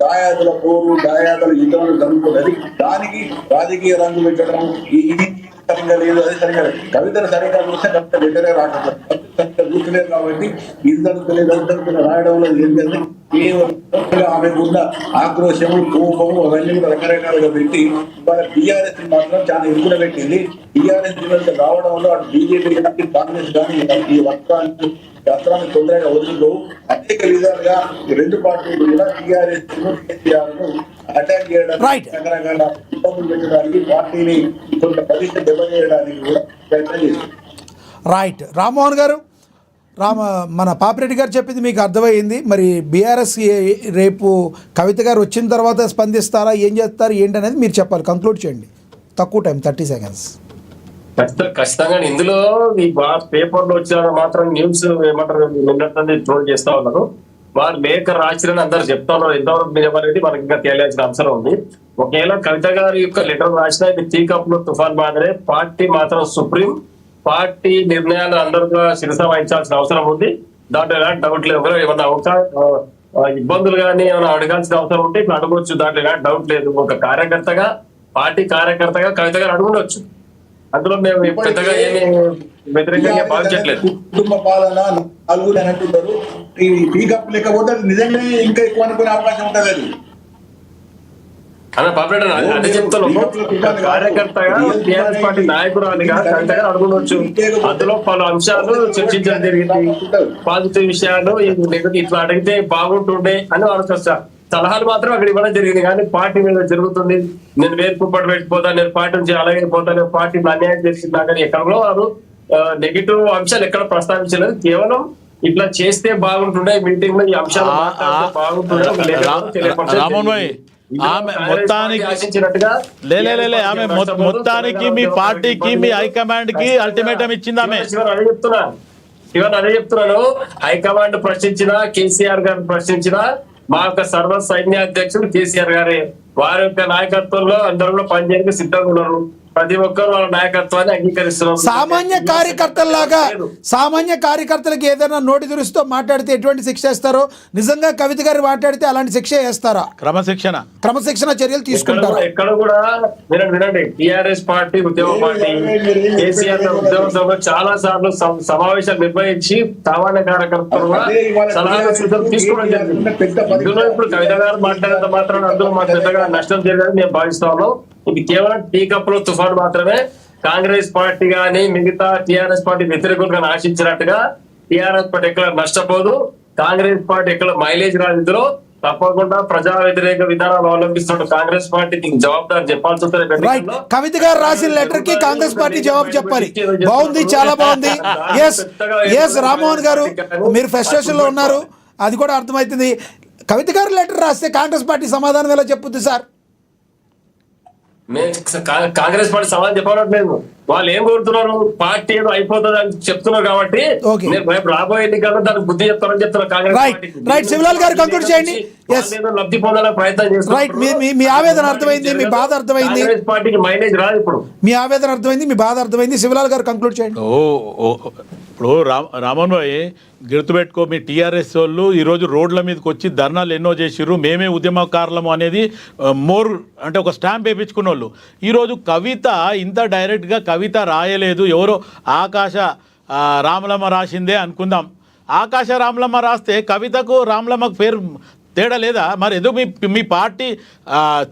S6: దాయాదుల పోరు, దాయాదుల యుద్ధం జరుగుతున్నది. దానికి రాజకీయ రంగు పెట్టడం ఇది సరిగ్గా లేదు, అది సరిగ్గా లేదు. కవితలు సరిగ్గా చూస్తే కవిత లెటరే రాకపోతే కూర్చోలేదు కాబట్టి ఇద్దరు రాయడంలో ఏం లేదు. కేవలం ఆమెకున్న ఆక్రోశము, కోపము అవన్నీ కూడా రకరకాలుగా పెట్టి ఇవాళ టీఆర్ఎస్ మాత్రం చాలా ఎక్కువ పెట్టింది. టీఆర్ఎస్ రావడంలో అటు బీజేపీ కానీ కాంగ్రెస్ కానీ ఈ వర్గాన్ని తొందరగా వదులుకోవు. అనేక విధాలుగా రెండు పార్టీలు కూడా టీఆర్ఎస్ కేసీఆర్ ను అటాక్ చేయడానికి, రకరకాల ఇబ్బందులు పెట్టడానికి, పార్టీని కొంత ప్రతిష్ట దెబ్బతీయడానికి కూడా ప్రయత్నం చేస్తుంది.
S1: రైట్. రామ్మోహన్ గారు, మన పాపిరెడ్డి గారు చెప్పింది మీకు అర్థమైంది. మరి బీఆర్ఎస్ రేపు కవిత గారు వచ్చిన తర్వాత స్పందిస్తారా, ఏం చేస్తారు ఏంటనేది మీరు చెప్పాలి. కంక్లూడ్ చేయండి, తక్కువ టైం, 30 seconds.
S2: ఖచ్చితంగా ఇందులో ఈ పేపర్ లో వచ్చిన మాత్రం న్యూస్ ఏమంటారు నిన్నట్టు ట్రోల్ చేస్తా ఉన్నారు. వారు లేఖ రాసిరని అందరు చెప్తా ఉన్నారు. ఎంతవరకు నిజమనేది మనకి ఇంకా తెలియాల్సిన అవసరం ఉంది. ఒకవేళ కవిత గారి యొక్క లెటర్ రాసిన ఇది టీ కప్ లో తుఫాన్ మాదిరే, పార్టీ మాత్రం సుప్రీం, పార్టీ నిర్ణయాలు అందరూ శిరస వహించాల్సిన అవసరం ఉంది. దాంట్లో ఎలాంటి డౌట్ లేదు. ఏమన్నా ఇబ్బందులు కానీ ఏమైనా అడగాల్సిన అవసరం ఉంటే ఇప్పుడు అడగవచ్చు, దాంట్లో ఎలాంటి డౌట్ లేదు. ఒక కార్యకర్తగా, పార్టీ కార్యకర్తగా కవిత గారు అడుగుండొచ్చు. అందులో మేము పెద్దగా ఏమి వ్యతిరేకంగా భావించట్లేదు.
S6: కుటుంబ పాలన నలుగురు అని అంటున్నారు. ఈ టీ కప్ లేకపోతే నిజంగా ఇంకా ఎక్కువ అనుకునే అవకాశం ఉంటుంది. అది
S2: అన్న పాపరేట అదే చెప్తున్నాము. కార్యకర్తగా, టీఆర్ఎస్ పార్టీ నాయకురాలిగా కవితగా అడుగునవచ్చు. అందులో పలు అంశాలు చర్చించడం జరిగింది. పాజిటివ్ విషయాలు ఇట్లా అడిగితే బాగుంటుండే అని వాళ్ళకి సలహాలు మాత్రం అక్కడ ఇవ్వడం జరిగింది. కానీ పార్టీ మీద జరుగుతుంది, నేను వేర్పుపడి పెట్టిపోతా, నేను పార్టీ నుంచి అలాగే పోతా, నేను పార్టీ అన్యాయం చేసిందా కానీ ఎక్కడో వారు నెగిటివ్ అంశాలు ఎక్కడ ప్రస్తావించలేదు. కేవలం ఇట్లా చేస్తే బాగుంటుండే, మీటింగ్ లో ఈ అంశాలు బాగుంటుండే
S11: ఆమె మొత్తానికి ఆమె మొత్తానికి మీ పార్టీకి, మీ హైకమాండ్ కి అల్టిమేటం ఇచ్చింది ఆమె.
S2: అదే చెప్తున్నాను. హైకమాండ్ ప్రశ్నించినా, కేసీఆర్ గారిని ప్రశ్నించినా, మా యొక్క సర్వ సైన్యాధ్యక్షుడు కేసీఆర్ గారే. వారి యొక్క నాయకత్వంలో అందరూ పనిచేయడానికి సిద్ధంగా ఉన్నారు. ప్రతి ఒక్కరు వాళ్ళ నాయకత్వాన్ని అంగీకరిస్తున్నారు.
S1: సామాన్య కార్యకర్తలకు ఏదైనా నోటి దురుస్తూ మాట్లాడితే ఎటువంటి శిక్ష వేస్తారో, నిజంగా కవిత గారు మాట్లాడితే అలాంటి శిక్ష వేస్తారా? క్రమశిక్షణ చర్యలు తీసుకుంటారు.
S2: ఎక్కడ కూడా వినండి, టీఆర్ఎస్ పార్టీ ఉద్యమ పార్టీ, కేసీఆర్ ఉద్యమ సభలో చాలా సార్లు సమావేశాలు నిర్వహించి సామాన్య కార్యకర్తలు సలహాలు సూచనలు తీసుకోవడం జరిగింది. ఇందులో ఇప్పుడు కవిత గారు మాట్లాడినంత మాత్రం అందులో మాకు పెద్దగా నష్టం జరిగిందని మేము భావిస్తా ఉన్నాం. ఇది కేవలం టీ కప్ లో తుఫాన్ మాత్రమే. కాంగ్రెస్ పార్టీ గానీ మిగతా టీఆర్ఎస్ పార్టీ వ్యతిరేకులుగా ఆశించినట్టుగా టీఆర్ఎస్ పార్టీ ఎక్కడ నష్టపోదు, కాంగ్రెస్ పార్టీ ఎక్కడ మైలేజ్ రాదు. ఇందులో తప్పకుండా ప్రజా వ్యతిరేక విధానాలు అవలంబిస్తున్న కాంగ్రెస్ పార్టీకి జవాబుదారు చెప్పాల్సి ఉంటుంది.
S1: కవిత గారు రాసిన లెటర్ కి కాంగ్రెస్ పార్టీ జవాబు చెప్పాలి. బాగుంది, చాలా బాగుంది. ఎస్ రామ్మోహన్ గారు, మీరు ఫ్రస్ట్రేషన్ లో ఉన్నారు, అది కూడా అర్థమవుతుంది. కవిత గారు లెటర్ రాస్తే కాంగ్రెస్ పార్టీ సమాధానం ఎలా చెప్పుద్ది సార్?
S2: కాంగ్రెస్ పార్టీ సమాధానం చెప్పట్లేదు. వాళ్ళు ఏం కోరుతున్నారు, పార్టీ ఏదో అయిపోతుంది అని చెప్తున్నారు కాబట్టి రేపు రాబోయే ఎన్నికల్లో దానికి బుద్ధి చెప్తారని చెప్తున్నారు కాంగ్రెస్ పార్టీ.
S1: శివలాల్ గారు కంక్లూడ్ చేయండి.
S2: లబ్ధి పొందాలని ప్రయత్నం చేస్తున్నారు.
S1: మీ ఆవేదన అర్థమైంది, మీ బాధ అర్థమైంది.
S2: కాంగ్రెస్ పార్టీకి మైలేజ్ రాదు. ఇప్పుడు
S1: మీ ఆవేదన అర్థమైంది, మీ బాధ అర్థమైంది. శివలాల్ గారు కంక్లూడ్ చేయండి.
S11: ఇప్పుడు రామన్ భాయ్ గుర్తుపెట్టుకో, మీ టీఆర్ఎస్ వాళ్ళు ఈరోజు రోడ్ల మీదకి వచ్చి ధర్నాలు ఎన్నో చేసిర్రు, మేమే ఉద్యమకారులము అనేది మోర్ అంటే ఒక స్టాంప్ వేయించుకున్న వాళ్ళు. ఈరోజు కవిత ఇంత డైరెక్ట్గా కవిత రాయలేదు, ఎవరో ఆకాశ రామలమ్మ రాసిందే అనుకుందాం. ఆకాశ రామలమ్మ రాస్తే కవితకు రామలమ్మకు పేరు తేడా లేదా? మరి ఏదో మీ పార్టీ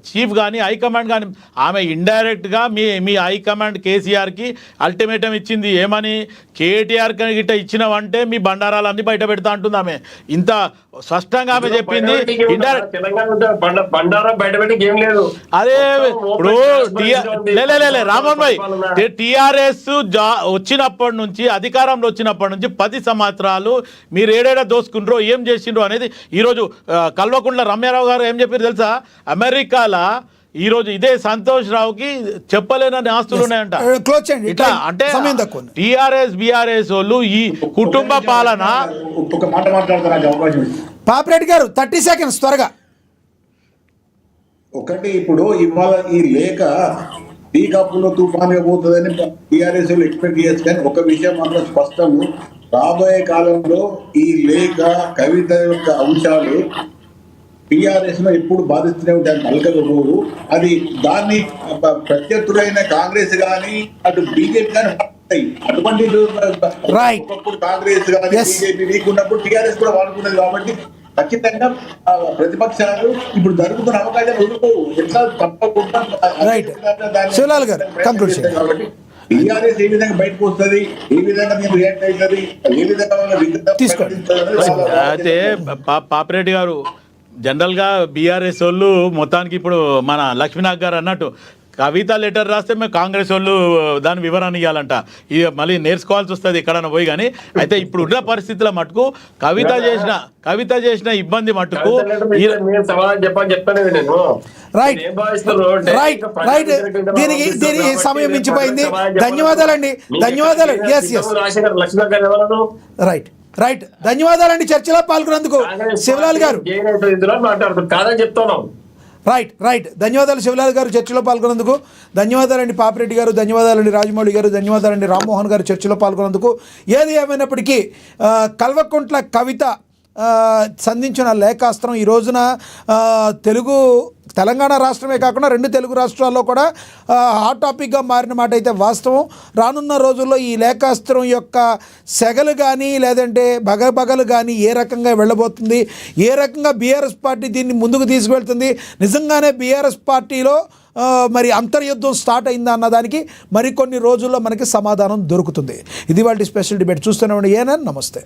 S11: చీఫ్ కానీ హైకమాండ్ కానీ ఆమె ఇండైరెక్ట్గా మీ హైకమాండ్ కేసీఆర్కి అల్టిమేటం ఇచ్చింది. ఏమని, కేటీఆర్ గిట్ట ఇచ్చినవంటే మీ బండారాలన్నీ బయట పెడతా అంటుంది ఆమె. ఇంత స్పష్టంగా ఆమె చెప్పింది. అదే ఇప్పుడు రామన్ భాయ్, టీఆర్ఎస్ వచ్చినప్పటి నుంచి, అధికారంలో వచ్చినప్పటి నుంచి 10 సంవత్సరాలు మీరు ఏడేడా దోసుకుండ్రో, ఏం చేసిండ్రో అనేది ఈరోజు కల్వకుంట్ల రమ్యారావు గారు ఏం చెప్పారు తెలుసా? అమెరికాలో ఈరోజు ఇదే సంతోష్ రావుకి చెప్పలేనని ఆస్తులు ఉన్నాయంట. ఇట్లా అంటే టీఆర్ఎస్ బీఆర్ఎస్ వాళ్ళు ఈ కుటుంబ పాలన.
S6: ఒక మాట మాట్లాడతారు,
S1: పాపిరెడ్డి గారు 30 seconds త్వరగా.
S6: ఒకటి, ఇప్పుడు ఇవాళ ఈ లేఖ టీ కప్పులో తుఫాన్గా పోతుందని టీఆర్ఎస్ ఎక్స్పెక్ట్ చేయొచ్చు. కానీ ఒక విషయం మాత్రం స్పష్టము, రాబోయే కాలంలో ఈ లేఖ కవిత యొక్క అంశాలు టీఆర్ఎస్ లో ఎప్పుడు బాధిస్తూనే ఉంటాయి, నలకలు. అది దాన్ని ప్రత్యర్థులైన కాంగ్రెస్ కానీ అటు బీజేపీ కానీ ఉంటాయి. అటువంటి
S1: Right.
S6: ఒకప్పుడు కాంగ్రెస్ కానీ
S1: Yes.
S6: బీజేపీ వీక్ ఉన్నప్పుడు టీఆర్ఎస్ కూడా వాడుకున్నది కాబట్టి ఖచ్చితంగా ప్రతిపక్షాలు ఇప్పుడు జరుగుతున్న అవకాశాలు వదులుకోవు. ఎట్లా తప్పకుండా
S1: Right. శివలాల్ గారు, conclusion.
S6: కాబట్టి టీఆర్ఎస్ ఏ విధంగా బయటకు వస్తుంది, ఏ విధంగా నేను రియాక్ట్ అవుతుంది, ఏ విధంగా వాళ్ళ విగ్రహం
S1: తీసుకోండి.
S6: ప్రకటించాలని
S11: అయితే పాపిరెడ్డి గారు జనరల్గా బీఆర్ఎస్ వాళ్ళు మొత్తానికి ఇప్పుడు మన లక్ష్మీనాథ్ గారు అన్నట్టు కవిత లెటర్ రాస్తే మేము కాంగ్రెస్ వాళ్ళు దాని వివరణ ఇవ్వాలంట. ఇది మళ్ళీ నేర్చుకోవాల్సి వస్తుంది ఎక్కడన్నా పోయి. కానీ అయితే ఇప్పుడు ఉన్న పరిస్థితుల మటుకు కవిత చేసిన ఇబ్బంది మటుకు
S2: మీరు సమాధానం చెప్తాను నేను.
S1: రైట్ రైట్ రైట్ దీనికి సమయం మించిపోయింది. ధన్యవాదాలండి. ధన్యవాదాలు. ఎస్ ఎస్
S2: లక్ష్మణ్ గారు ఎవరు
S1: రైట్ రైట్ ధన్యవాదాలండి చర్చలో పాల్గొన్నందుకు శివలాల్ గారు.
S2: ఇందులో మాట్లాడుతుంది కాదని చెప్తున్నాం.
S1: రైట్ రైట్ ధన్యవాదాలు శివలాల్ గారు చర్చలో పాల్గొన్నందుకు. ధన్యవాదాలండి పాపిరెడ్డి గారు. ధన్యవాదాలండి రాజమౌళి గారు. ధన్యవాదాలండి రామ్మోహన్ గారు చర్చలో పాల్గొన్నందుకు. ఏది ఏమైనప్పటికీ కల్వకుంట్ల కవిత సంధించిన లేఖాస్త్రం ఈ రోజున తెలంగాణ రాష్ట్రమే కాకుండా 2 తెలుగు రాష్ట్రాల్లో కూడా హాట్ టాపిక్గా మారిన మాట అయితే వాస్తవం. రానున్న రోజుల్లో ఈ లేఖాస్త్రం యొక్క సెగలు కానీ లేదంటే బగలు కానీ ఏ రకంగా వెళ్ళబోతుంది, ఏ రకంగా బీఆర్ఎస్ పార్టీ దీన్ని ముందుకు తీసుకువెళ్తుంది, నిజంగానే బీఆర్ఎస్ పార్టీలో మరి అంతర్యుద్ధం స్టార్ట్ అయిందా అన్నదానికి మరికొన్ని రోజుల్లో మనకి సమాధానం దొరుకుతుంది. ఇది వాళ్ళ స్పెషల్ డిబేట్. చూస్తూనే ఉండండి. ఏనా నమస్తే.